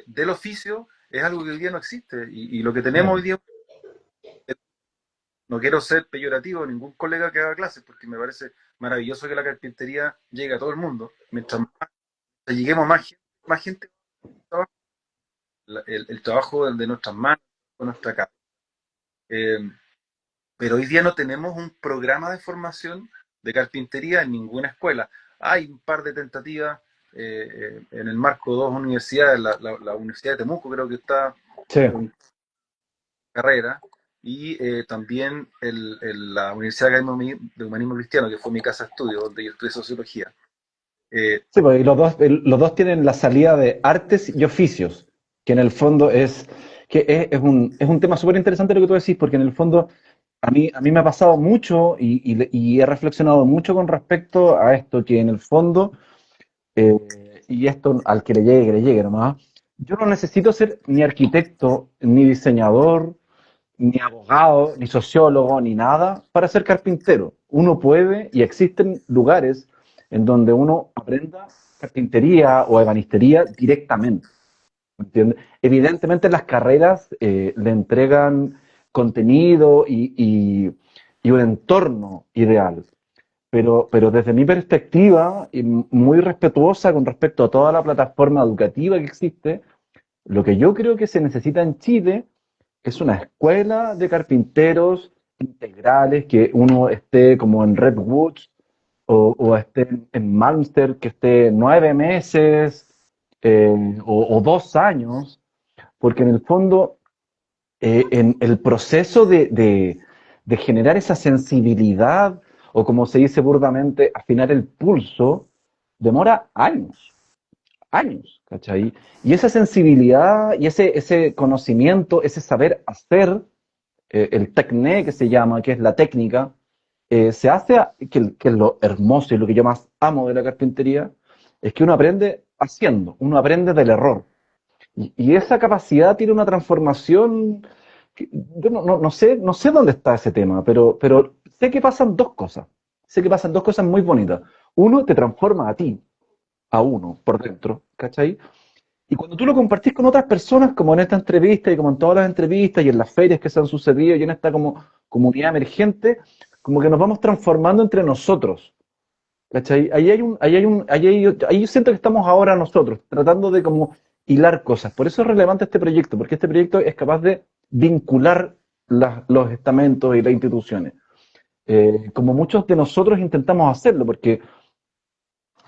del oficio, es algo que hoy día no existe. Y lo que tenemos hoy No. día, no quiero ser peyorativo a ningún colega que haga clases, porque me parece maravilloso que la carpintería llegue a todo el mundo. Mientras más lleguemos más gente trabaja, el trabajo de nuestras manos, con nuestra casa. Eh, pero hoy día no tenemos un programa de formación de carpintería en ninguna escuela. Hay un par de tentativas en el marco de dos universidades, la Universidad de Temuco creo que está Sí. en carrera, y también la Universidad Académica de Humanismo Cristiano, que fue mi casa de estudio, donde yo estudié sociología. Eh, Sí, pues, y los dos tienen la salida de artes y oficios, que en el fondo es un tema súper interesante lo que tú decís, porque en el fondo a mí me ha pasado mucho y he reflexionado mucho con respecto a esto, que en el fondo, eh, y esto al que le llegue nomás, yo no necesito ser ni arquitecto, ni diseñador, ni abogado, ni sociólogo, ni nada para ser carpintero. Uno puede y existen lugares en donde uno aprenda carpintería o ebanistería directamente. ¿Me entiendes? Evidentemente las carreras le entregan contenido y un entorno ideal, pero desde mi perspectiva, y muy respetuosa con respecto a toda la plataforma educativa que existe, lo que yo creo que se necesita en Chile es una escuela de carpinteros integrales, que uno esté como en Redwoods o esté en Malmster, que esté 9 meses o 2 años, porque en el fondo, en el proceso de generar esa sensibilidad, o como se dice burdamente, afinar el pulso, demora años, años, ¿cachai? Y esa sensibilidad y ese conocimiento, ese saber hacer, el techné que se llama, que es la técnica, se hace, que es lo hermoso y lo que yo más amo de la carpintería, es que uno aprende haciendo, uno aprende del error. Y esa capacidad tiene una transformación. Yo no sé dónde está ese tema, pero sé que pasan dos cosas. Sé que pasan dos cosas muy bonitas. Uno, te transforma a ti, a uno, por dentro, ¿cachai? Y cuando tú lo compartís con otras personas, como en esta entrevista y como en todas las entrevistas y en las ferias que se han sucedido y en esta como comunidad emergente, como que nos vamos transformando entre nosotros. ¿Cachai? Ahí yo siento que estamos ahora nosotros, tratando de como hilar cosas. Por eso es relevante este proyecto, porque este proyecto es capaz de vincular los estamentos y las instituciones. Como muchos de nosotros intentamos hacerlo, porque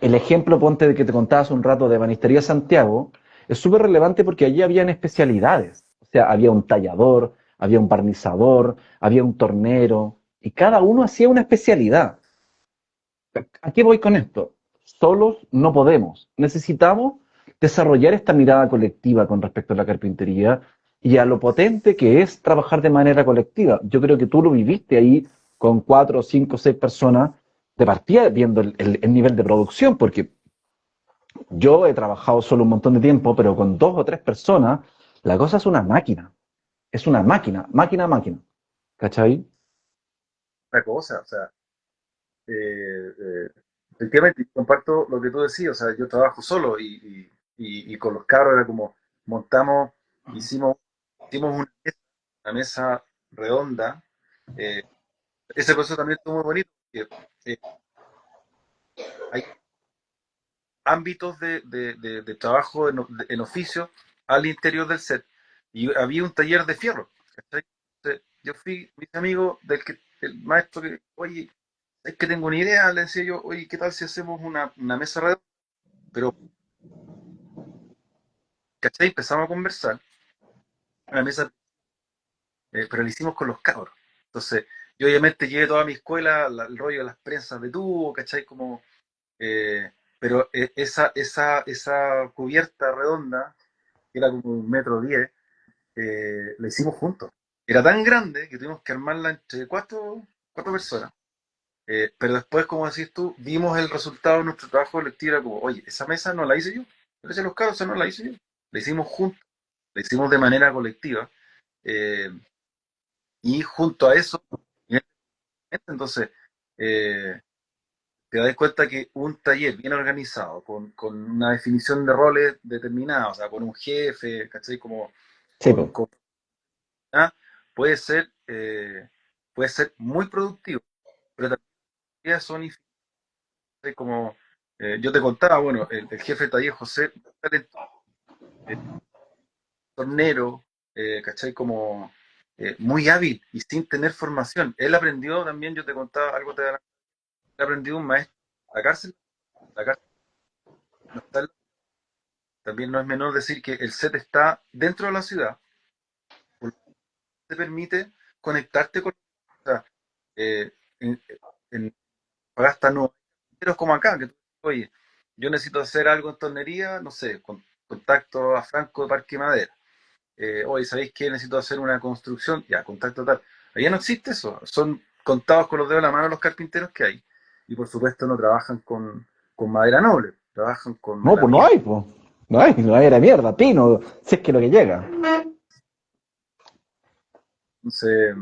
el ejemplo, ponte, de que te contaba hace un rato de Banistería Santiago, es súper relevante porque allí habían especialidades. O sea, había un tallador, había un barnizador, había un tornero, y cada uno hacía una especialidad. ¿A qué voy con esto? Solos no podemos. Necesitamos desarrollar esta mirada colectiva con respecto a la carpintería y a lo potente que es trabajar de manera colectiva. Yo creo que tú lo viviste ahí con 4, 5, 6 personas de partida, viendo el nivel de producción, porque yo he trabajado solo un montón de tiempo, pero con 2 o 3 personas, la cosa es una máquina. Es una máquina, máquina, máquina. ¿Cachai? Otra cosa, o sea, efectivamente, comparto lo que tú decías, o sea, yo trabajo solo y con los cabros era como montamos, hicimos, hicimos una mesa redonda. eh, Ese proceso también estuvo muy bonito, porque hay ámbitos de trabajo en oficio al interior del set. Y había un taller de fierro. ¿Cachai? Entonces, yo fui, mis amigos, el maestro que, oye, es que tengo una idea, le decía yo, oye, ¿qué tal si hacemos una mesa redonda? Pero, ¿cachai? Empezamos a conversar, una mesa, pero la hicimos con los cabros. Entonces, yo obviamente llevé toda mi escuela, el rollo de las prensas de tubo, ¿cachai? Como, pero esa cubierta redonda, que era como 1,10 m, la hicimos juntos. Era tan grande que tuvimos que armarla entre cuatro personas. Pero después, como decís tú, vimos el resultado de nuestro trabajo colectivo. Era como, oye, esa mesa no la hice yo. Pero ese los carros, esa no la hice yo. La hicimos juntos, la hicimos de manera colectiva. eh, y junto a eso, entonces, eh, te das cuenta que un taller bien organizado, con una definición de roles determinada, o sea, con un jefe, ¿cachai? Como Sí, pues. con ¿ah? puede ser, puede ser muy productivo, pero también son como yo te contaba, bueno, el jefe de taller José, talento, eh, tornero, ¿cachai? Como muy hábil y sin tener formación. Él aprendió también, yo te contaba algo, él aprendió un maestro, la cárcel no está también no es menor decir que el set está dentro de la ciudad, por lo que te permite conectarte con, o sea, eh, en, en hasta no, pero es como acá, que tú, oye, yo necesito hacer algo en tornería, no sé, contacto a Franco de Parque Madera. Oye, ¿sabéis qué? Necesito hacer una construcción, ya, contacto tal. Allá no existe eso. Son contados con los dedos de la mano los carpinteros que hay. Y por supuesto no trabajan con madera noble, trabajan con No, la pues no mierda. hay, pues. No hay, era mierda, pino, si es que lo que llega. Entonces,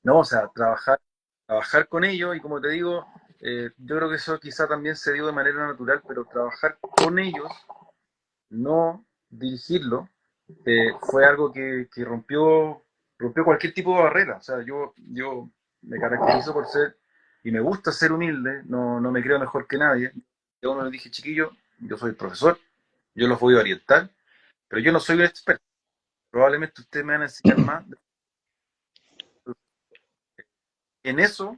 no, o sea, trabajar con ellos y como te digo, yo creo que eso quizá también se dio de manera natural, pero trabajar con ellos, no dirigirlo, fue algo que rompió cualquier tipo de barrera. O sea, yo me caracterizo por ser, y me gusta ser humilde, no me creo mejor que nadie. Yo uno le dije, chiquillo, yo soy profesor, yo los voy a orientar, pero yo no soy un experto. Probablemente ustedes me van a enseñar más. En eso,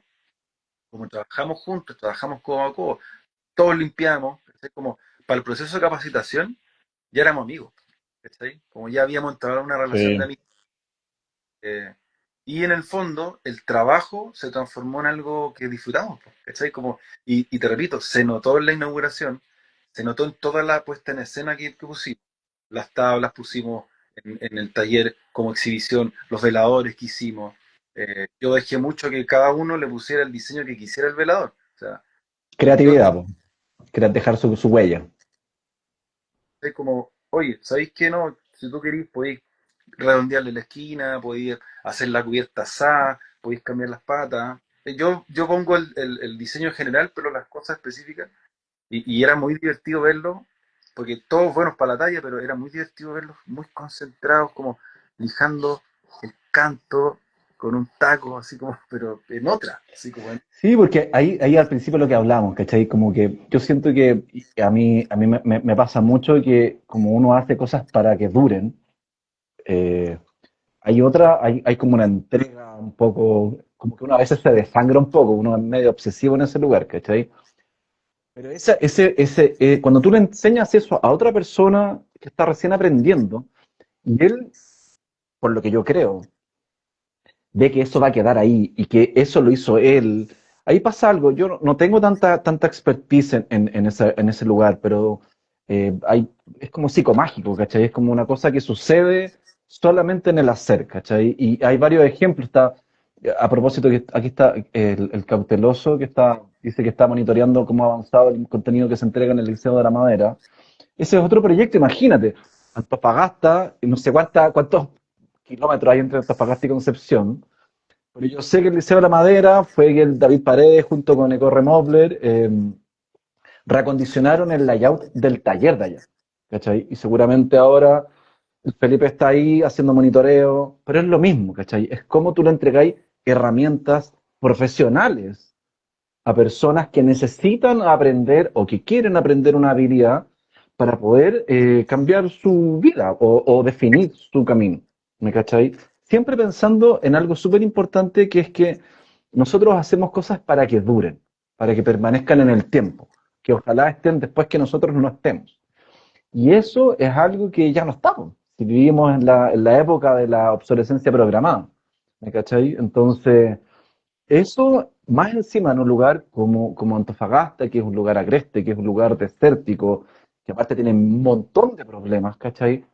como trabajamos juntos, trabajamos codo a codo, todos limpiamos, ¿cachai? Como para el proceso de capacitación, ya éramos amigos, ¿cachai? Como ya habíamos entablado una relación de Sí. amistad. Eh, y en el fondo, el trabajo se transformó en algo que disfrutamos, po, ¿cachai? Como, y te repito, se notó en la inauguración, se notó en toda la puesta en escena que pusimos. Las tablas pusimos en el taller como exhibición, los veladores que hicimos. Yo dejé mucho que cada uno le pusiera el diseño que quisiera el velador. O sea, yo Creatividad, pues. Dejar su huella. es como, oye, ¿sabéis qué no? Si tú querís, podéis redondearle la esquina, podéis hacer la cubierta asada, podéis cambiar las patas. Yo pongo el diseño general, pero las cosas específicas, y era muy divertido verlo, porque todos buenos para la talla, pero era muy divertido verlos muy concentrados, como lijando el canto con un taco, así como, pero en otra, así como en... Sí, porque ahí al principio lo que hablamos, ¿cachai? Como que yo siento que y a mí me pasa mucho que como uno hace cosas para que duren, eh, hay como una entrega un poco, como que uno a veces se desangra un poco, uno es medio obsesivo en ese lugar, ¿cachai? Pero cuando tú le enseñas eso a otra persona que está recién aprendiendo, y él, por lo que yo creo, ve que eso va a quedar ahí y que eso lo hizo él, ahí pasa algo. Yo no tengo tanta expertise en ese lugar, pero es como psicomágico, ¿cachai? Es como una cosa que sucede solamente en el hacer, ¿cachai? Y hay varios ejemplos. A propósito, que aquí está el cauteloso dice que está monitoreando cómo ha avanzado el contenido que se entrega en el Liceo de la Madera. Ese es otro proyecto, imagínate. Antofagasta, y no sé cuántos kilómetros hay entre Antofagasta y Concepción, pero yo sé que el Liceo de la Madera fue que el David Paredes junto con Eco Remobler reacondicionaron el layout del taller de allá. ¿Cachai? Y seguramente ahora el Felipe está ahí haciendo monitoreo, pero es lo mismo, ¿cachai? Es como tú le entregáis herramientas profesionales a personas que necesitan aprender o que quieren aprender una habilidad para poder cambiar su vida o definir su camino. ¿Me cachai? Siempre pensando en algo súper importante que es que nosotros hacemos cosas para que duren, para que permanezcan en el tiempo, que ojalá estén después que nosotros no estemos. Y eso es algo que ya no estamos. Si vivimos en la época de la obsolescencia programada. ¿Me cachai? Entonces, eso, más encima en un lugar como Antofagasta, que es un lugar agreste, que es un lugar desértico, que aparte tiene un montón de problemas, ¿cachai?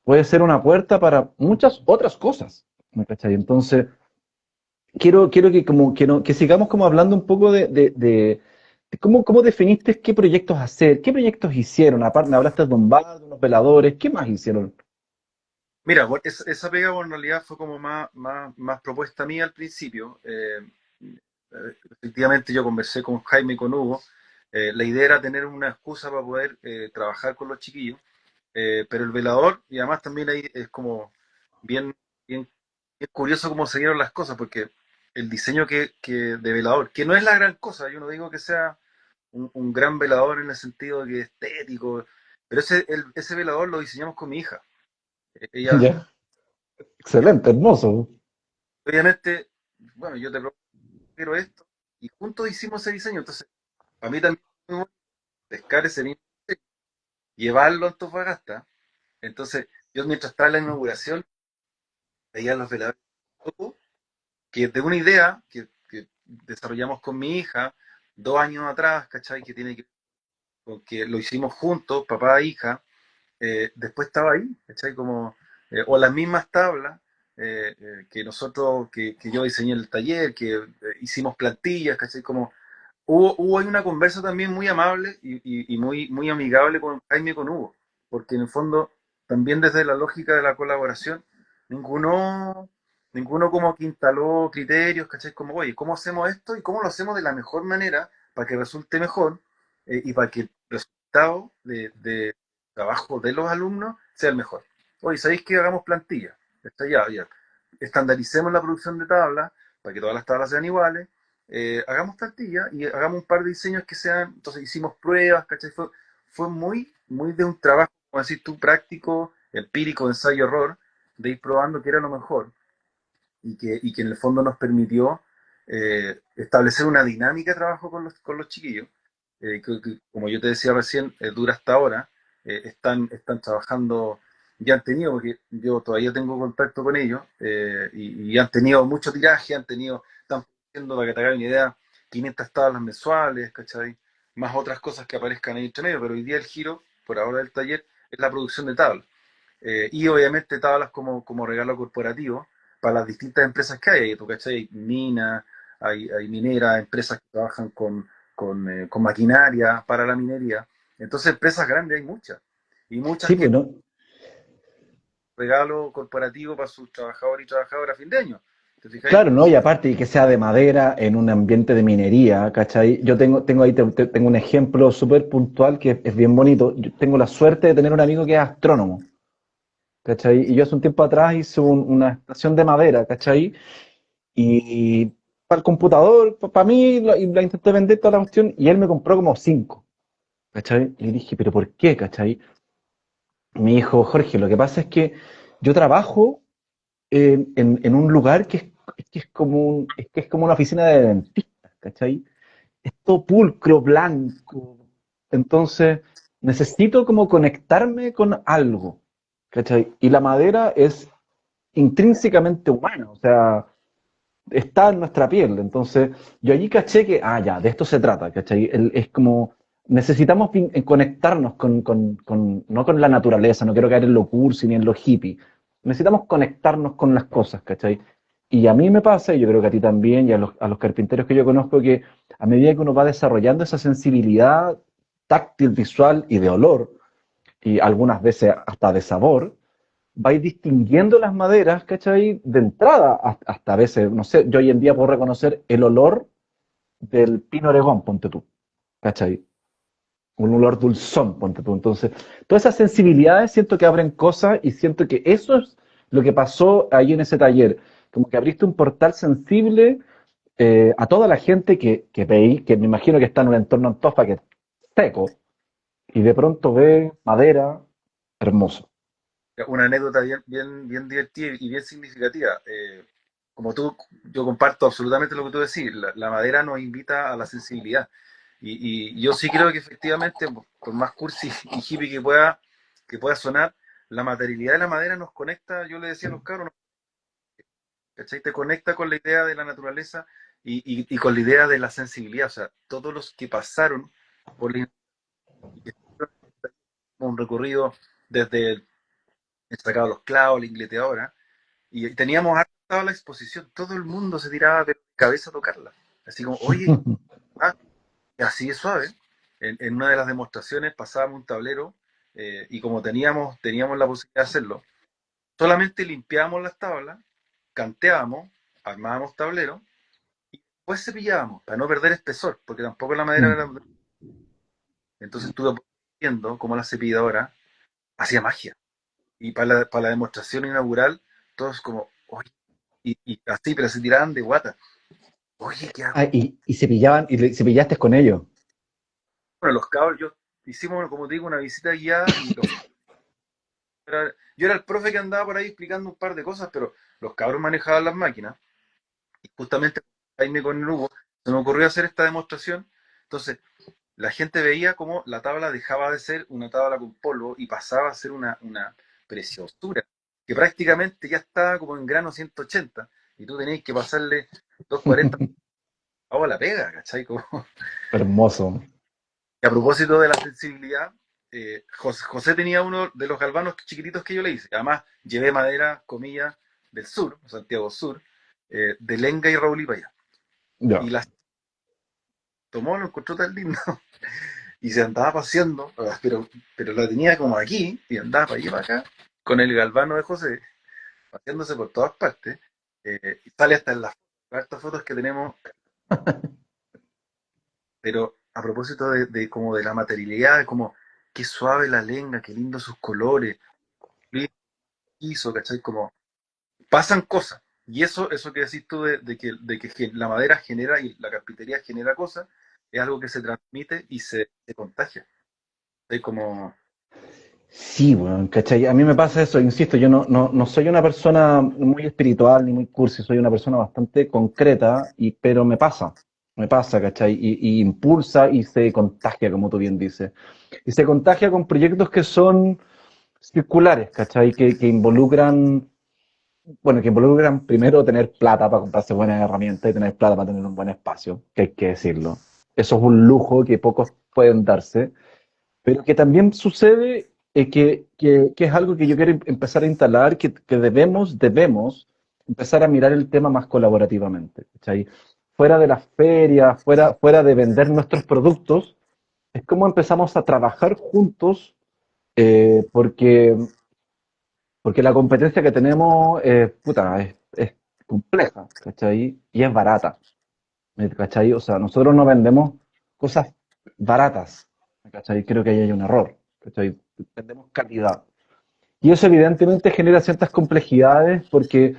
Puede ser una puerta para muchas otras cosas, ¿me cachai? Entonces, quiero que, como, que sigamos como hablando un poco de cómo definiste qué proyectos hacer, qué proyectos hicieron. Aparte, me hablaste de un bar, de unos veladores, ¿qué más hicieron? Mira, esa pega en realidad fue como más propuesta mía al principio. Efectivamente yo conversé con Jaime y con Hugo. La idea era tener una excusa para poder trabajar con los chiquillos, pero el velador, y además también ahí es como bien, bien, bien curioso cómo se dieron las cosas, porque el diseño de velador, que no es la gran cosa, yo no digo que sea un gran velador en el sentido de que es estético, pero ese velador lo diseñamos con mi hija. Ella, Ya, excelente, hermoso. obviamente, bueno, yo te quiero esto, y juntos hicimos ese diseño, entonces, para mí también fue muy bueno pescar ese mismo diseño, llevarlo a Antofagasta. Entonces, yo mientras estaba en la inauguración, veía los veladores que de una idea que desarrollamos con mi hija 2 años atrás, ¿cachai? Que tiene que ver con que lo hicimos juntos, papá e hija, después estaba ahí, ¿cachai? Como, o las mismas tablas. que nosotros, que yo diseñé el taller, que hicimos plantillas, ¿cachai? Como hubo ahí una conversa también muy amable y muy, muy amigable con Jaime y con Hugo, porque en el fondo, también desde la lógica de la colaboración, ninguno, ninguno como que instaló criterios, ¿cachai? Como, oye, ¿cómo hacemos esto y cómo lo hacemos de la mejor manera para que resulte mejor y para que el resultado de trabajo de los alumnos sea el mejor? Oye, ¿sabéis que hagamos plantillas? Está ya. Estandaricemos la producción de tablas para que todas las tablas sean iguales, hagamos plantilla y hagamos un par de diseños que sean, entonces hicimos pruebas, ¿cachai? Fue muy, muy de un trabajo, como decir tú, práctico, empírico, ensayo-error, de ir probando qué era lo mejor y que en el fondo nos permitió establecer una dinámica de trabajo con los chiquillos, que, como yo te decía recién, dura hasta ahora, están trabajando, ya han tenido, porque yo todavía tengo contacto con ellos, y han tenido mucho tiraje, están haciendo, para que te hagas una idea, 500 tablas mensuales, ¿cachai? Más otras cosas que aparezcan ahí entre medio, pero hoy día el giro, por ahora del taller, es la producción de tablas. Y obviamente tablas como regalo corporativo para las distintas empresas que hay. ¿Tú cachai? Hay minas, hay mineras, empresas que trabajan con maquinaria para la minería. Entonces, empresas grandes hay muchas. Y muchas Sí, que pues no. regalo corporativo para sus trabajadores y trabajadoras a fin de año. ¿Te fijáis? Claro, ¿no? Y aparte, y que sea de madera en un ambiente de minería, ¿cachai? Yo tengo ahí tengo un ejemplo súper puntual que es bien bonito. Yo tengo la suerte de tener un amigo que es astrónomo, ¿cachai? Y yo hace un tiempo atrás hice una estación de madera, ¿cachai? Y para el computador, para mí, y la intenté vender toda la cuestión, y él me compró como cinco, ¿cachai? Y le dije, ¿pero por qué, cachai? Me dijo, Jorge, lo que pasa es que yo trabajo en un lugar que es como una oficina de dentistas, ¿cachai? Es todo pulcro, blanco. Entonces, necesito como conectarme con algo, ¿cachai? Y la madera es intrínsecamente humana, o sea, está en nuestra piel. Entonces, yo allí caché que, ya, de esto se trata, ¿cachai? Es como, necesitamos conectarnos no con la naturaleza, no quiero caer en lo cursi ni en lo hippie. Necesitamos conectarnos con las cosas, ¿cachai? Y a mí me pasa, y yo creo que a ti también, y a los carpinteros que yo conozco, que a medida que uno va desarrollando esa sensibilidad táctil, visual y de olor, y algunas veces hasta de sabor, vais distinguiendo las maderas, ¿cachai? De entrada, hasta a veces, no sé, yo hoy en día puedo reconocer el olor del pino oregón, ponte tú, ¿cachai? Un olor dulzón, ponte tú. Entonces, todas esas sensibilidades siento que abren cosas y siento que eso es lo que pasó ahí en ese taller. Como que abriste un portal sensible a toda la gente que veí, que me imagino que está en un entorno Antofa que es seco, y de pronto ve madera hermoso. Una anécdota bien, bien, bien divertida y bien significativa. Como tú, yo comparto absolutamente lo que tú decís. La madera nos invita a la sensibilidad. Y yo sí creo que efectivamente, por más cursi y hippie que pueda sonar, la materialidad de la madera nos conecta, yo le decía a los cabros, ¿cachai? Te conecta con la idea de la naturaleza y con la idea de la sensibilidad. O sea, todos los que pasaron por un recorrido desde el sacado los clavos, la ingleteadora, y teníamos harta la exposición, todo el mundo se tiraba de cabeza a tocarla. Así como, oye, ah, así es suave. En una de las demostraciones pasábamos un tablero y como teníamos la posibilidad de hacerlo, solamente limpiábamos las tablas, canteábamos, armábamos tablero y después cepillábamos para no perder espesor, porque tampoco la madera era... Entonces estuve viendo cómo la cepilladora hacía magia. Y para la demostración inaugural, todos como, oye, y así, pero se tiraban de guata. Oye, ¿qué hago? Y cepillaban, cepillaste con ellos. Bueno, los cabros, hicimos, como te digo, una visita guiada y yo era el profe que andaba por ahí explicando un par de cosas, pero los cabros manejaban las máquinas. Y justamente Jaime con el Hugo se me ocurrió hacer esta demostración. Entonces, la gente veía cómo la tabla dejaba de ser una tabla con polvo y pasaba a ser una preciosura, que prácticamente ya estaba como en grano 180 y tú tenías que pasarle 240 a la pega, ¿cachai? Como, Hermoso. y a propósito de la sensibilidad, José tenía uno de los galvanos chiquititos que yo le hice. Además, llevé madera, comillas, del sur, Santiago Sur, de Lenga y Raúl y para allá. Ya. Y las tomó, lo encontró tan lindo y se andaba paseando, pero la tenía como aquí y andaba para allá y para acá con el galvano de José, paseándose por todas partes. Y sale hasta en las hartas fotos que tenemos, pero a propósito como de la materialidad, como qué suave la lenga, qué lindo sus colores, hizo, ¿cachai? Como pasan cosas. Y eso que decís tú de que la madera genera y la carpintería genera cosas, es algo que se transmite y se contagia. Es como, Sí, bueno, ¿cachai? A mí me pasa eso, insisto, yo no soy una persona muy espiritual ni muy cursi, soy una persona bastante concreta, pero me pasa, ¿cachai? Y impulsa y se contagia, como tú bien dices. Y se contagia con proyectos que son circulares, ¿cachai? Que involucran, bueno, que involucran primero tener plata para comprarse buenas herramientas y tener plata para tener un buen espacio, que hay que decirlo. Eso es un lujo que pocos pueden darse. Pero que también sucede que es algo que yo quiero empezar a instalar, que debemos empezar a mirar el tema más colaborativamente. ¿Cachai? Fuera de las ferias, fuera de vender nuestros productos, es como empezamos a trabajar juntos porque, porque la competencia que tenemos puta, es compleja, ¿cachai? Y es barata, ¿cachai? O sea, nosotros no vendemos cosas baratas, ¿cachai? Creo que ahí hay un error, ¿cachai? Vendemos calidad. Y eso evidentemente genera ciertas complejidades porque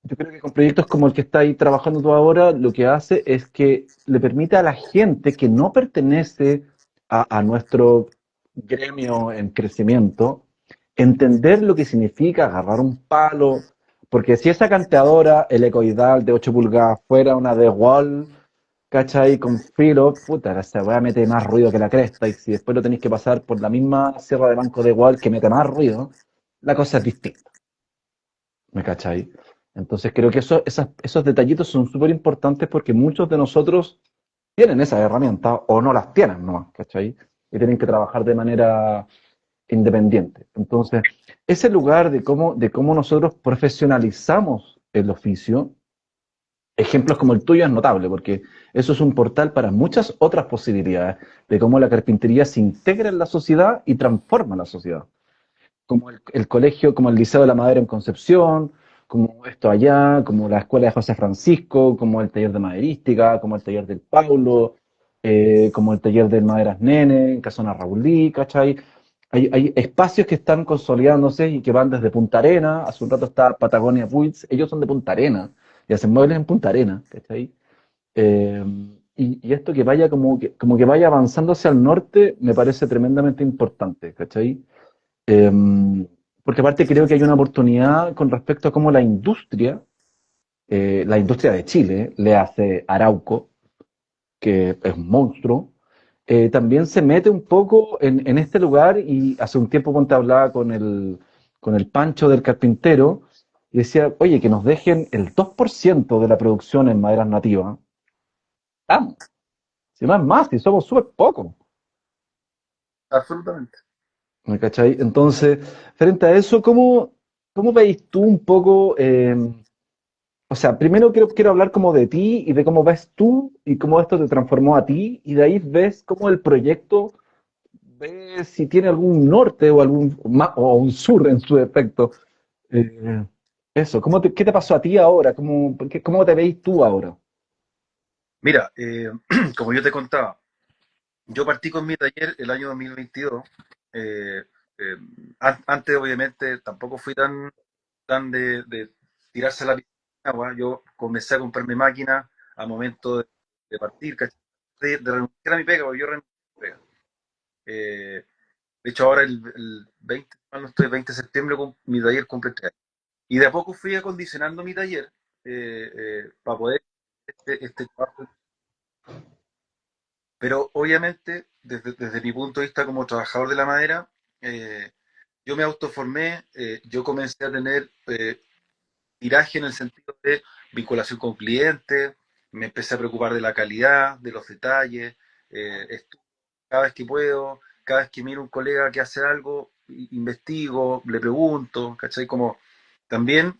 yo creo que con proyectos como el que está ahí trabajando tú ahora, lo que hace es que le permite a la gente que no pertenece a nuestro gremio en crecimiento entender lo que significa agarrar un palo, porque si esa canteadora helicoidal de 8 pulgadas fuera una de wall, ¿cachai? Con filo, puta, esa weá mete más ruido que la cresta, y si después lo tenéis que pasar por la misma sierra de banco de wall que mete más ruido, la cosa es distinta. ¿Me cachai? Entonces creo que esos detallitos son súper importantes porque muchos de nosotros tienen esas herramientas o no las tienen nomás, ¿cachai? Y tienen que trabajar de manera independiente. Entonces, ese lugar de cómo nosotros profesionalizamos el oficio, ejemplos como el tuyo es notable porque eso es un portal para muchas otras posibilidades de cómo la carpintería se integra en la sociedad y transforma la sociedad como el colegio, como el Liceo de la Madera en Concepción, como esto allá, como la Escuela de José Francisco, como el taller de maderística, como el taller del Paulo, como el taller del Maderas Nene, en Casona Raulí, ¿cachai? Hay espacios que están consolidándose y que van desde Punta Arena, hace un rato está Patagonia Builds, ellos son de Punta Arena y hacen muebles en Punta Arena, ¿cachai? Eh, y esto que vaya como que vaya avanzando hacia el norte me parece tremendamente importante, ¿cachai? Eh, Porque aparte creo que hay una oportunidad con respecto a cómo la industria de Chile, le hace Arauco, que es un monstruo, también se mete un poco en este lugar y hace un tiempo ponte hablaba con el Pancho del carpintero y decía, oye, que nos dejen el 2% de la producción en maderas nativas. Vamos, si no es más, si somos súper pocos. absolutamente. ¿Me cachai? Entonces, frente a eso, ¿cómo veis tú un poco? O sea, primero quiero hablar como de ti y de cómo ves tú y cómo esto te transformó a ti, y de ahí ves cómo el proyecto, ves si tiene algún norte o o un sur en su defecto. Eh, Eso, ¿qué te pasó a ti ahora? ¿Cómo te veis tú ahora? Mira, como yo te contaba, yo partí con mi taller el año 2022. eh, eh, Antes, obviamente, tampoco fui tan de tirarse a la piscina de agua. Yo comencé a comprarme máquinas a momento de partir, ¿cachai? De renunciar a mi pega, porque yo renuncié a mi pega. De hecho, ahora el 20, mal no estoy, 20 de septiembre, mi taller cumple 3 años. Y de a poco fui acondicionando mi taller para poder este trabajo. Pero obviamente, desde mi punto de vista como trabajador de la madera, yo me autoformé, yo comencé a tener tiraje en el sentido de vinculación con clientes, me empecé a preocupar de la calidad, de los detalles, cada vez que puedo, cada vez que miro un colega que hace algo, investigo, le pregunto, ¿cachai? Como también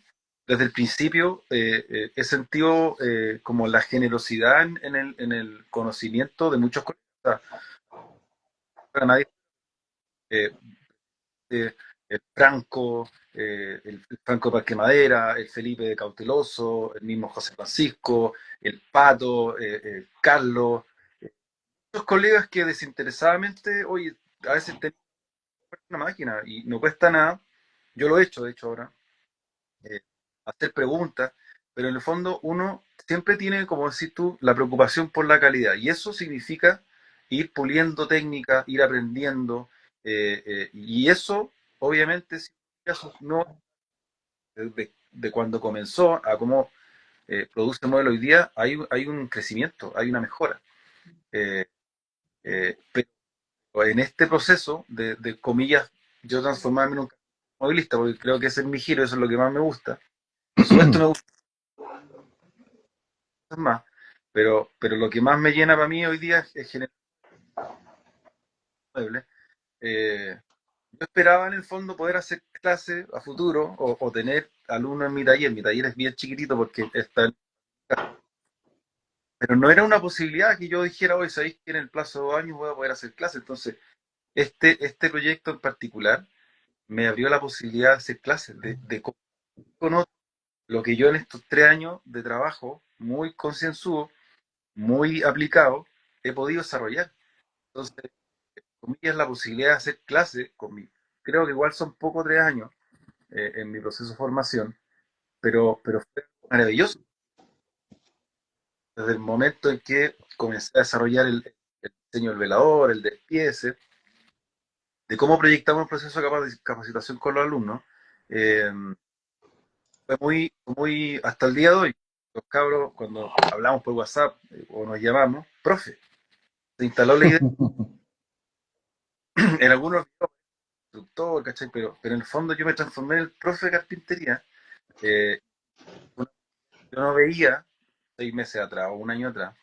desde el principio he sentido como la generosidad en el conocimiento de muchos colegas. O sea, para nadie, eh, eh, el Franco, el Franco de Parque Madera, el Felipe de Cauteloso, el mismo José Francisco, el Pato, Carlos, muchos colegas que desinteresadamente, oye, a veces te una máquina y no cuesta nada. Yo lo he hecho, de hecho, ahora, eh, hacer preguntas, pero en el fondo uno siempre tiene, como decís tú, la preocupación por la calidad. Y eso significa ir puliendo técnicas, ir aprendiendo, y eso, obviamente, si no de cuando comenzó a cómo produce el modelo hoy día, hay un crecimiento, hay una mejora. Eh, pero en este proceso de comillas, yo transformarme en un movilista, porque creo que ese es mi giro, eso es lo que más me gusta. Por supuesto me gustan más, pero lo que más me llena para mí hoy día es generar muebles. Yo esperaba en el fondo poder hacer clases a futuro o tener alumnos en mi taller. Mi taller es bien chiquitito porque está, pero no era una posibilidad que yo dijera, hoy sabéis que en el plazo de 2 años voy a poder hacer clases. Entonces, este proyecto en particular me abrió la posibilidad de hacer clases, de conocer lo que yo en estos 3 años de trabajo, muy concienzudo, muy aplicado, he podido desarrollar. Entonces, comillas, la posibilidad de hacer clases conmigo. Creo que igual son poco 3 años en mi proceso de formación, pero fue maravilloso. Desde el momento en que comencé a desarrollar el diseño del velador, el despiece, de cómo proyectamos el proceso de capacitación con los alumnos, eh, fue muy, hasta el día de hoy, los cabros, cuando hablamos por WhatsApp o nos llamamos, profe, se instaló la idea en algunos instructor, ¿cachai? Pero en el fondo yo me transformé en el profe de carpintería. eh, yo no veía 6 meses atrás o un año atrás,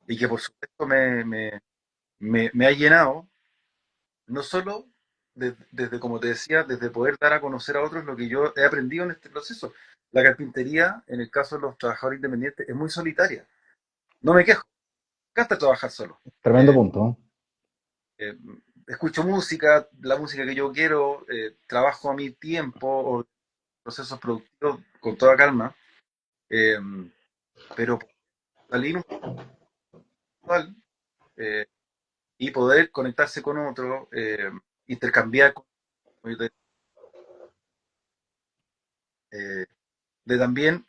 y que por supuesto me ha llenado, no solo desde, como te decía, desde poder dar a conocer a otros lo que yo he aprendido en este proceso. La carpintería, en el caso de los trabajadores independientes, es muy solitaria. No me quejo, me encanta trabajar solo. Tremendo Eh, punto. eh, Escucho música, la música que yo quiero, trabajo a mi tiempo o procesos productivos con toda calma, eh, pero salir un poco eh, y poder conectarse con otro, intercambiar, eh, de también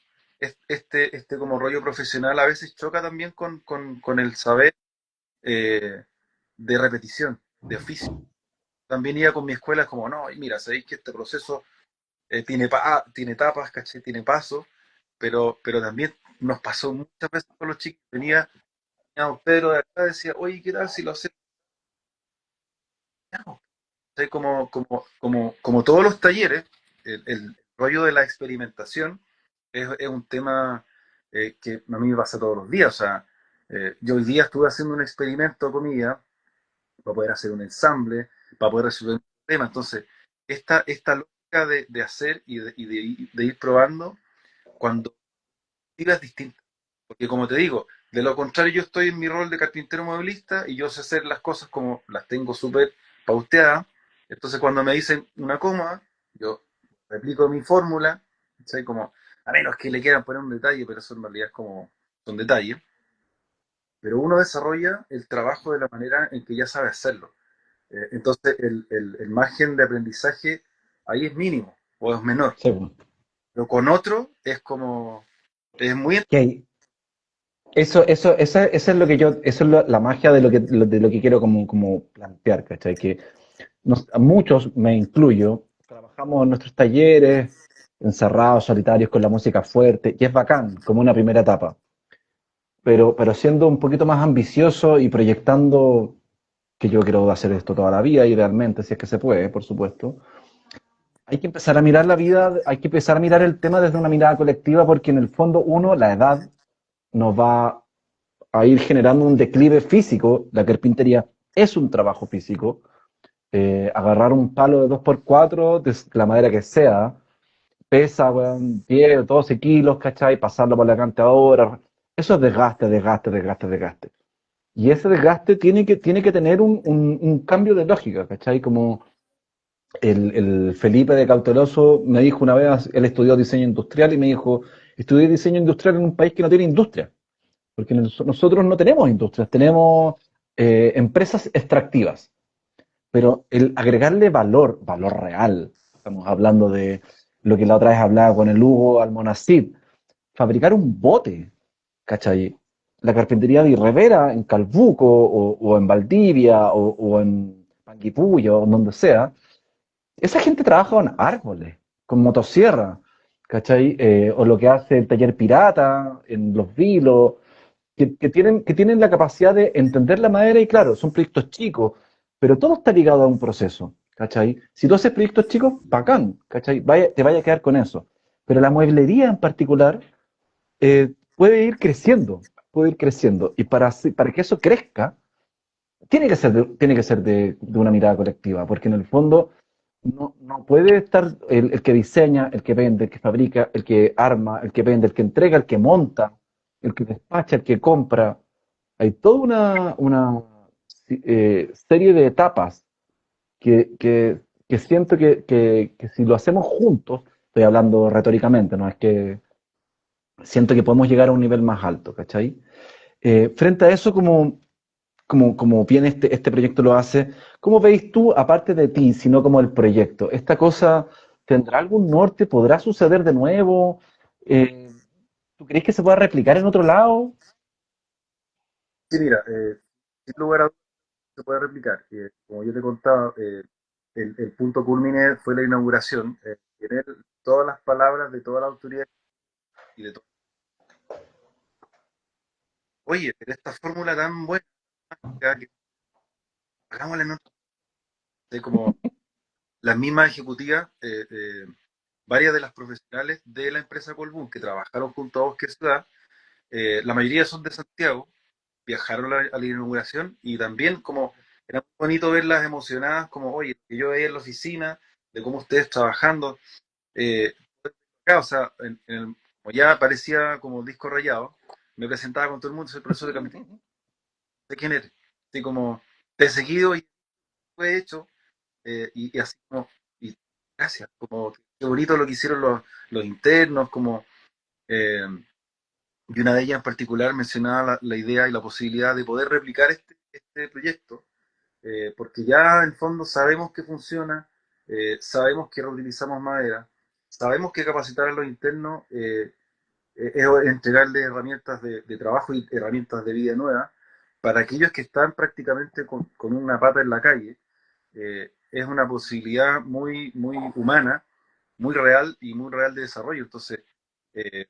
este como rollo profesional a veces choca también con el saber eh, de repetición, de oficio. También iba con mi escuela como, no, y mira, sabéis que este proceso tiene etapas, ¿cachai? Tiene pasos, pero también nos pasó muchas veces con los chicos. Venía Pedro de acá, decía, oye, ¿qué tal si lo hacemos? Como todos los talleres, el rollo de la experimentación es un tema que a mí me pasa todos los días. O sea, yo hoy día estuve haciendo un experimento, comida, para poder hacer un ensamble, para poder resolver un problema. Entonces, esta lógica de hacer y de ir probando, cuando es distinta. Porque como te digo, de lo contrario yo estoy en mi rol de carpintero mueblista y yo sé hacer las cosas como las tengo súper pauteadas. Entonces cuando me dicen una coma, yo replico mi fórmula, ¿sabes? Como, a menos que le quieran poner un detalle, pero eso en realidad es como, son detalles. Pero uno desarrolla el trabajo de la manera en que ya sabe hacerlo. Entonces el margen de aprendizaje ahí es mínimo o es menor. Sí, pues. Pero con otro es como, es muy... Que eso es lo que yo, eso es la magia de lo que quiero como plantear, ¿cachai? Que muchos, me incluyo, trabajamos en nuestros talleres, encerrados, solitarios, con la música fuerte, y es bacán, como una primera etapa. Pero siendo un poquito más ambicioso y proyectando que yo quiero hacer esto toda la vida, idealmente, si es que se puede, por supuesto, hay que empezar a mirar la vida, hay que empezar a mirar el tema desde una mirada colectiva, porque en el fondo uno, la edad, nos va a ir generando un declive físico. La carpintería es un trabajo físico. Agarrar un palo de 2x4 de la madera que sea, pesa, weón, 10 o 12 kilos, ¿cachai? Pasarlo por la canteadora. Eso es desgaste, desgaste, desgaste, desgaste. Y ese desgaste tiene que tener un cambio de lógica, ¿cachai? Como el Felipe de Cauteloso me dijo una vez, él estudió diseño industrial y me dijo, estudié diseño industrial en un país que no tiene industria, porque nosotros no tenemos industrias, tenemos empresas extractivas, pero el agregarle valor, valor real, estamos hablando de lo que la otra vez hablaba con el Hugo Almonacid, fabricar un bote, ¿cachai? La carpintería de Rivera en Calbuco o en Valdivia o en Panguipullo o donde sea, esa gente trabaja con árboles, con motosierra, ¿cachai? O lo que hace el taller pirata en Los Vilos, que tienen la capacidad de entender la madera y claro, son proyectos chicos, pero todo está ligado a un proceso, ¿cachai? Si tú haces proyectos chicos, bacán, ¿cachai? Te vaya a quedar con eso. Pero la mueblería en particular puede ir creciendo, puede ir creciendo. Y para que eso crezca, tiene que ser de una mirada colectiva, porque en el fondo no puede estar el que diseña, el que vende, el que fabrica, el que arma, el que vende, el que entrega, el que monta, el que despacha, el que compra. Hay toda una serie de etapas que siento que si lo hacemos juntos, estoy hablando retóricamente, no es que siento que podemos llegar a un nivel más alto, ¿cachai? Frente a eso, como bien este proyecto lo hace, ¿cómo veis tú, aparte de ti, sino como el proyecto? ¿Esta cosa tendrá algún norte? ¿Podrá suceder de nuevo? Eh, ¿Tú crees que se pueda replicar en otro lado? Sí, mira, sin lugar a dudas se puede replicar. Como yo te contaba, el punto culmine fue la inauguración, tener todas las palabras de toda la autoridad y de todo. Oye, pero esta fórmula tan buena que hagámosla en otro, como las mismas ejecutivas, varias de las profesionales de la empresa Colbún que trabajaron junto a Bosque Ciudad, la mayoría son de Santiago, viajaron a la inauguración y también como era muy bonito verlas emocionadas, como, oye, que yo veía en la oficina, de cómo ustedes trabajando, eh, acá, o sea, como ya parecía como disco rayado, me presentaba con todo el mundo, soy el profesor de carpintería, ¿de quién eres? Así como, te he seguido y fue hecho, y así como, y gracias, como, qué bonito lo que hicieron los internos, como, eh, y una de ellas en particular mencionaba la idea y la posibilidad de poder replicar este proyecto, porque ya en fondo sabemos que funciona, sabemos que reutilizamos madera, sabemos que capacitar a los internos es entregarles herramientas de trabajo y herramientas de vida nueva para aquellos que están prácticamente con una pata en la calle. Es una posibilidad muy, muy humana, muy real y muy real de desarrollo. Entonces, eh,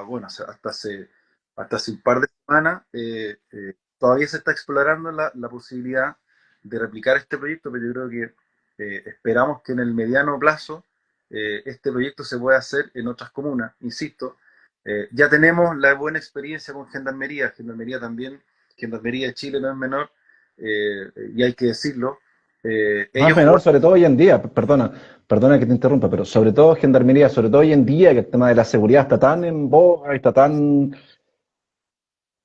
bueno, hasta hace un par de semanas todavía se está explorando la posibilidad de replicar este proyecto, pero yo creo que esperamos que en el mediano plazo este proyecto se pueda hacer en otras comunas. Insisto, ya tenemos la buena experiencia con Gendarmería. Gendarmería también, Gendarmería de Chile no es menor, y hay que decirlo. No es Ellos menor, jugaron. sobre todo hoy en día, perdona que te interrumpa, pero sobre todo Gendarmería, sobre todo hoy en día, que el tema de la seguridad está tan en boga, está tan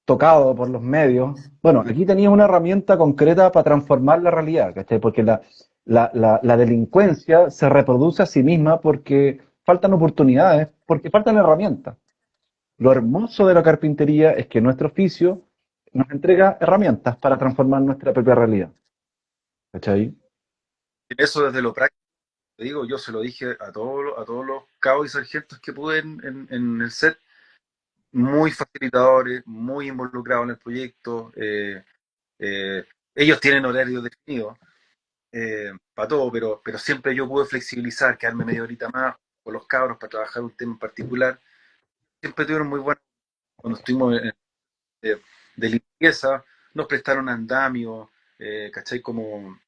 tocado por los medios. Bueno, aquí tenías una herramienta concreta para transformar la realidad, ¿cachai? Porque la delincuencia se reproduce a sí misma porque faltan oportunidades, porque faltan herramientas. Lo hermoso de la carpintería es que nuestro oficio nos entrega herramientas para transformar nuestra propia realidad, ¿cachai? Eso desde lo práctico. Te digo, yo se lo dije a todos los cabos y sargentos que pude en el set, muy facilitadores, muy involucrados en el proyecto. Ellos tienen horarios definidos para todo, pero siempre yo pude flexibilizar, quedarme media horita más con los cabros para trabajar un tema en particular. Siempre tuvieron muy buenos, cuando estuvimos de limpieza, nos prestaron andamio, ¿cachai? Como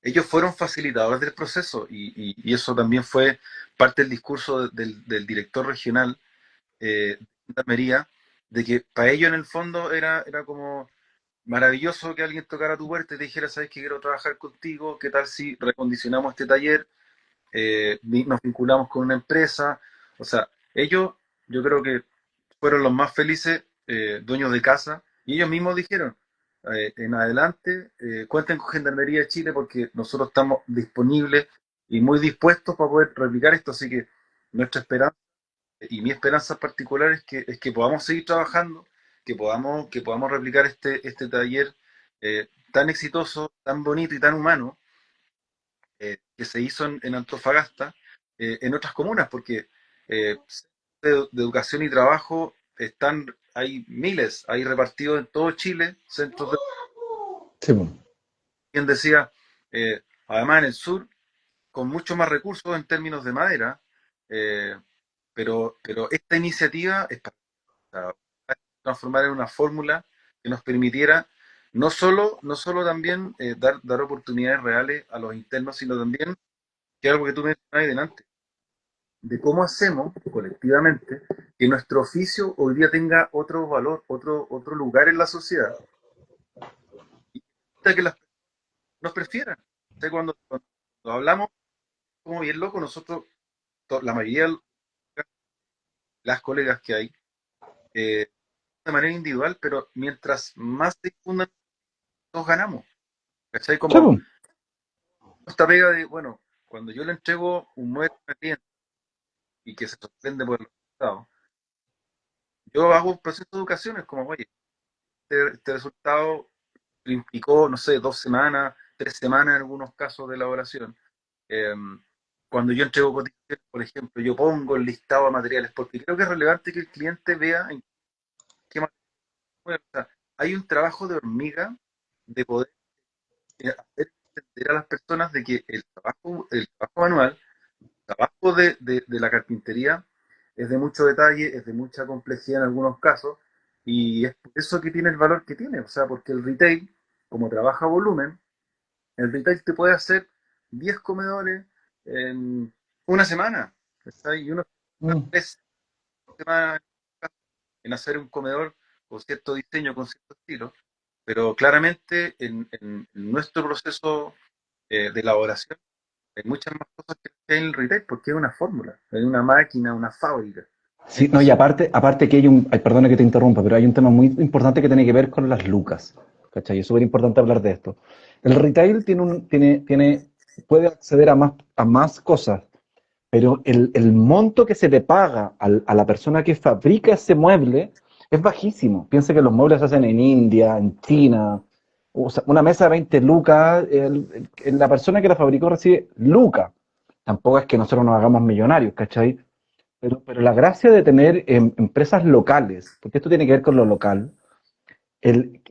ellos fueron facilitadores del proceso y eso también fue parte del discurso del director regional de Gendarmería, de que para ellos en el fondo era como maravilloso que alguien tocara tu puerta y te dijera, sabes que quiero trabajar contigo, qué tal si recondicionamos este taller, nos vinculamos con una empresa, o sea, ellos yo creo que fueron los más felices dueños de casa y ellos mismos dijeron, en adelante, cuenten con Gendarmería de Chile porque nosotros estamos disponibles y muy dispuestos para poder replicar esto, así que nuestra esperanza y mi esperanza particular es que podamos seguir trabajando, que podamos replicar este taller tan exitoso, tan bonito y tan humano que se hizo en Antofagasta, en otras comunas, porque de educación y trabajo hay miles, hay repartidos en todo Chile, centros de... Sí, po. Quien decía, además en el sur, con mucho más recursos en términos de madera, eh, pero esta iniciativa es para transformar en una fórmula que nos permitiera no solo también dar oportunidades reales a los internos, sino también, que es algo que tú mencionabas delante, de cómo hacemos colectivamente que nuestro oficio hoy día tenga otro valor, otro lugar en la sociedad, y que las personas nos prefieran. O sea, cuando hablamos como bien loco, nosotros, la mayoría de las colegas que hay, eh, de manera individual, pero mientras más se difundan, todos ganamos. ¿Cachai? Sí, Como po. esta pega de, bueno, cuando yo le entrego un mueble a una cliente y que se sorprende por el resultado, yo hago un proceso de educación, es como, oye, este resultado implicó, no sé, 2 semanas, 3 semanas en algunos casos de elaboración. Eh, Cuando yo entrego cotizaciones, por ejemplo, yo pongo el listado de materiales, porque creo que es relevante que el cliente vea en qué material. O sea, hay un trabajo de hormiga de poder hacer entender a las personas de que el trabajo manual, el trabajo de la carpintería es de mucho detalle, es de mucha complejidad en algunos casos, y es por eso que tiene el valor que tiene. O sea, porque el retail, como trabaja a volumen, el retail te puede hacer 10 comedores en una semana. ¿Cachai? Y uno está Mm. 3 semanas en hacer un comedor con cierto diseño, con cierto estilo, pero claramente en nuestro proceso de elaboración hay muchas más cosas que hay en el retail porque es una fórmula, es una máquina, una fábrica. Sí, no, y Entonces, aparte que hay ay, perdona que te interrumpa, pero hay un tema muy importante que tiene que ver con las lucas. ¿Cachai? Es súper importante hablar de esto. El retail puede acceder a más cosas, pero el monto que se le paga a la persona que fabrica ese mueble es bajísimo. Piensa que los muebles se hacen en India, en China. O sea, una mesa de 20 lucas, la persona que la fabricó recibe lucas. Tampoco es que nosotros nos hagamos millonarios, ¿cachai? Pero la gracia de tener empresas locales, porque esto tiene que ver con lo local,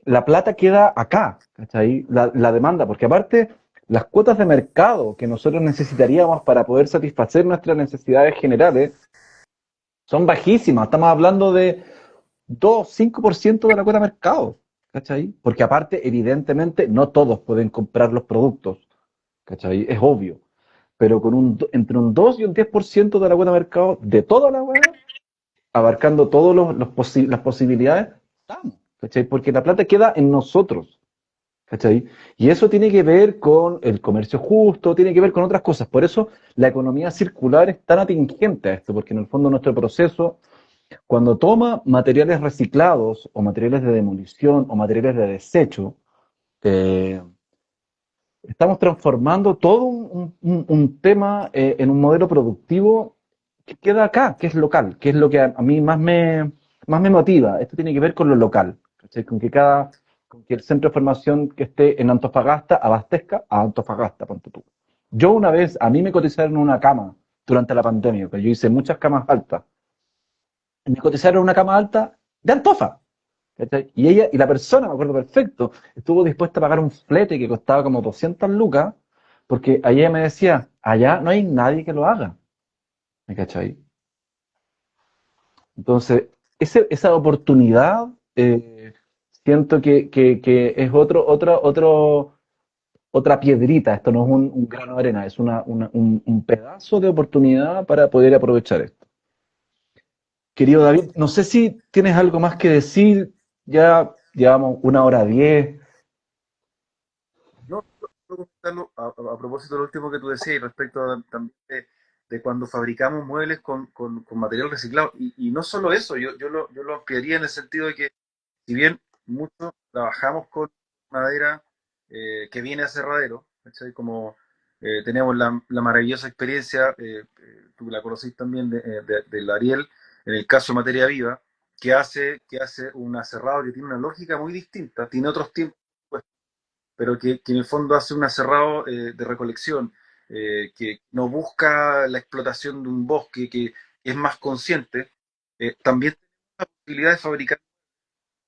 la plata queda acá, ¿cachai? La demanda, porque aparte las cuotas de mercado que nosotros necesitaríamos para poder satisfacer nuestras necesidades generales son bajísimas. Estamos hablando de 2, 5% de la cuota de mercado, ¿cachai? Porque aparte, evidentemente, no todos pueden comprar los productos, ¿cachai? Es obvio. Pero entre un 2 y un 10% de la cuota de mercado de toda la web, abarcando todas las posibilidades, estamos, ¿cachai? Porque la plata queda en nosotros, ¿cachai? Y eso tiene que ver con el comercio justo, tiene que ver con otras cosas. Por eso la economía circular es tan atingente a esto, porque en el fondo nuestro proceso, cuando toma materiales reciclados o materiales de demolición o materiales de desecho, eh, estamos transformando todo un tema en un modelo productivo que queda acá, que es local, que es lo que a mí más me motiva. Esto tiene que ver con lo local, ¿cachai? Con que el centro de formación que esté en Antofagasta abastezca a Antofagasta, ponte tú. Yo una vez, a mí me cotizaron una cama durante la pandemia, que yo hice muchas camas altas. Me cotizaron una cama alta de Antofa. ¿Cachai? Y la persona, me acuerdo perfecto, estuvo dispuesta a pagar un flete que costaba como 200 lucas, porque ella me decía, allá no hay nadie que lo haga. ¿Me cachai? Entonces, esa oportunidad, siento que es otra piedrita, esto no es un grano de arena, es un pedazo de oportunidad para poder aprovechar esto. Querido David, no sé si tienes algo más que decir, ya llevamos 1 hora 10. no, comentarlo a propósito de lo último que tú decías y respecto también de cuando fabricamos muebles con material reciclado. Y no solo eso, yo lo ampliaría en el sentido de que si bien muchos trabajamos con madera que viene a aserradero, ¿cachai? Como tenemos la maravillosa experiencia, tú la conocís también del Ariel, en el caso de Materia Viva, que hace un aserrado que tiene una lógica muy distinta, tiene otros tiempos, pues, pero que en el fondo hace un aserrado de recolección, que no busca la explotación de un bosque, que es más consciente. También tiene la posibilidad de fabricar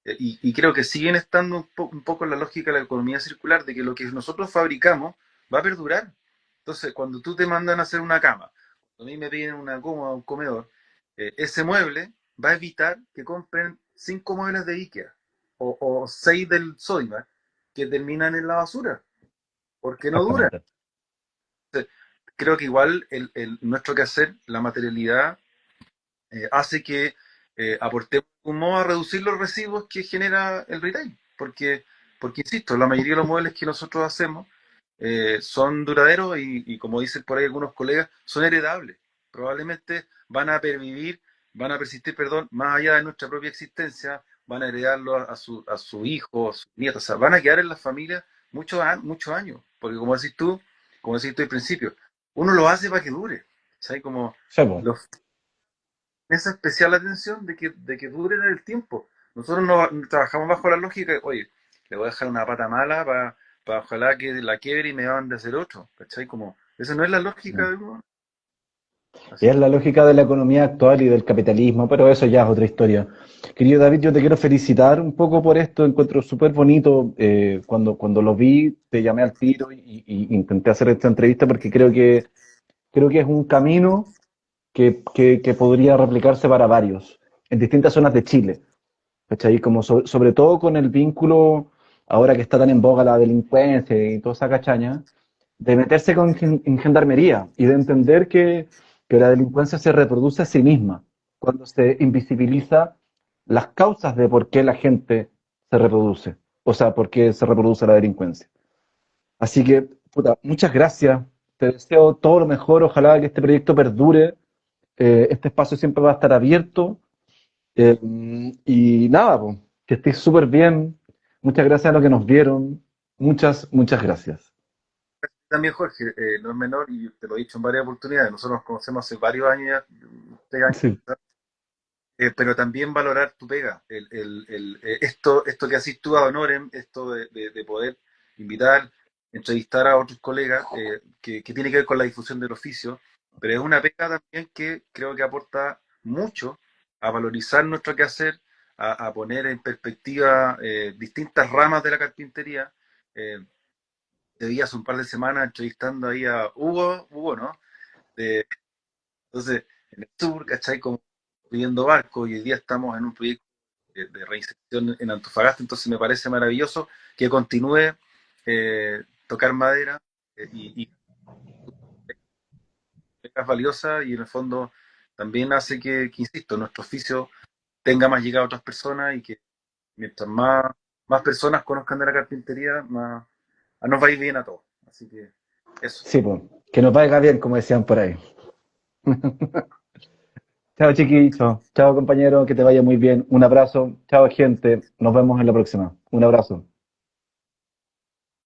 y creo que siguen estando un poco en la lógica de la economía circular, de que lo que nosotros fabricamos va a perdurar. Entonces, cuando tú te mandan a hacer una cama, cuando a mí me piden una cama, un comedor, ese mueble va a evitar que compren 5 muebles de IKEA o 6 del Sodimac que terminan en la basura, porque no duran. Exactamente. Entonces, creo que igual nuestro quehacer, la materialidad, hace que aportemos un modo a reducir los residuos que genera el retail. Porque insisto, la mayoría de los muebles que nosotros hacemos son duraderos y, como dicen por ahí algunos colegas, son heredables. Probablemente van a persistir, perdón, más allá de nuestra propia existencia, van a heredarlo a su hijo, a sus nietos. O sea, van a quedar en la familia muchos años. Porque como decís tú al principio, uno lo hace para que dure. ¿Sabes? Como Sí, po. los esa especial atención de que dure en el tiempo. Nosotros no trabajamos bajo la lógica de, oye, le voy a dejar una pata mala para ojalá que la quiebre y me van de hacer otro. ¿Cachai? Como, esa no es la lógica de uno. Y Así es que, la lógica de la economía actual y del capitalismo, pero eso ya es otra historia. Querido David, yo te quiero felicitar un poco por esto, encuentro súper bonito. Cuando lo vi, te llamé al tiro y intenté hacer esta entrevista porque creo que es un camino que podría replicarse para varios, en distintas zonas de Chile. ¿Cachai? Como sobre todo con el vínculo, ahora que está tan en boga la delincuencia y toda esa cachaña, de meterse en gendarmería y de entender que la delincuencia se reproduce a sí misma cuando se invisibiliza las causas de por qué la gente se reproduce, o sea, por qué se reproduce la delincuencia. Así que, puta, muchas gracias, te deseo todo lo mejor, ojalá que este proyecto perdure, este espacio siempre va a estar abierto, eh, y nada, po, que estés súper bien, muchas gracias a los que nos vieron, muchas gracias. también, Jorge, no es menor, y te lo he dicho en varias oportunidades, nosotros nos conocemos hace varios años ya, 6 años, Sí, pero también valorar tu pega. Esto que haces tú ad honorem, esto de poder invitar, entrevistar a otros colegas, que tiene que ver con la difusión del oficio, pero es una pega también que creo que aporta mucho a valorizar nuestro quehacer, a poner en perspectiva distintas ramas de la carpintería. Eh, Te vi hace un par de semanas entrevistando ahí a Hugo, ¿no? De, entonces, en el sur, ¿cachai? Como pidiendo barco y hoy día estamos en un proyecto de reinserción en Antofagasta, entonces me parece maravilloso que continúe tocar madera y es valiosa y en el fondo también hace insisto, nuestro oficio tenga más llegada a otras personas y que mientras más personas conozcan de la carpintería, más nos va a ir bien a todos. Así que eso. sí, pues, que nos vaya bien, como decían por ahí. Chao, chiquito. Chao, compañero. Que te vaya muy bien. Un abrazo. Chao, gente. Nos vemos en la próxima. Un abrazo.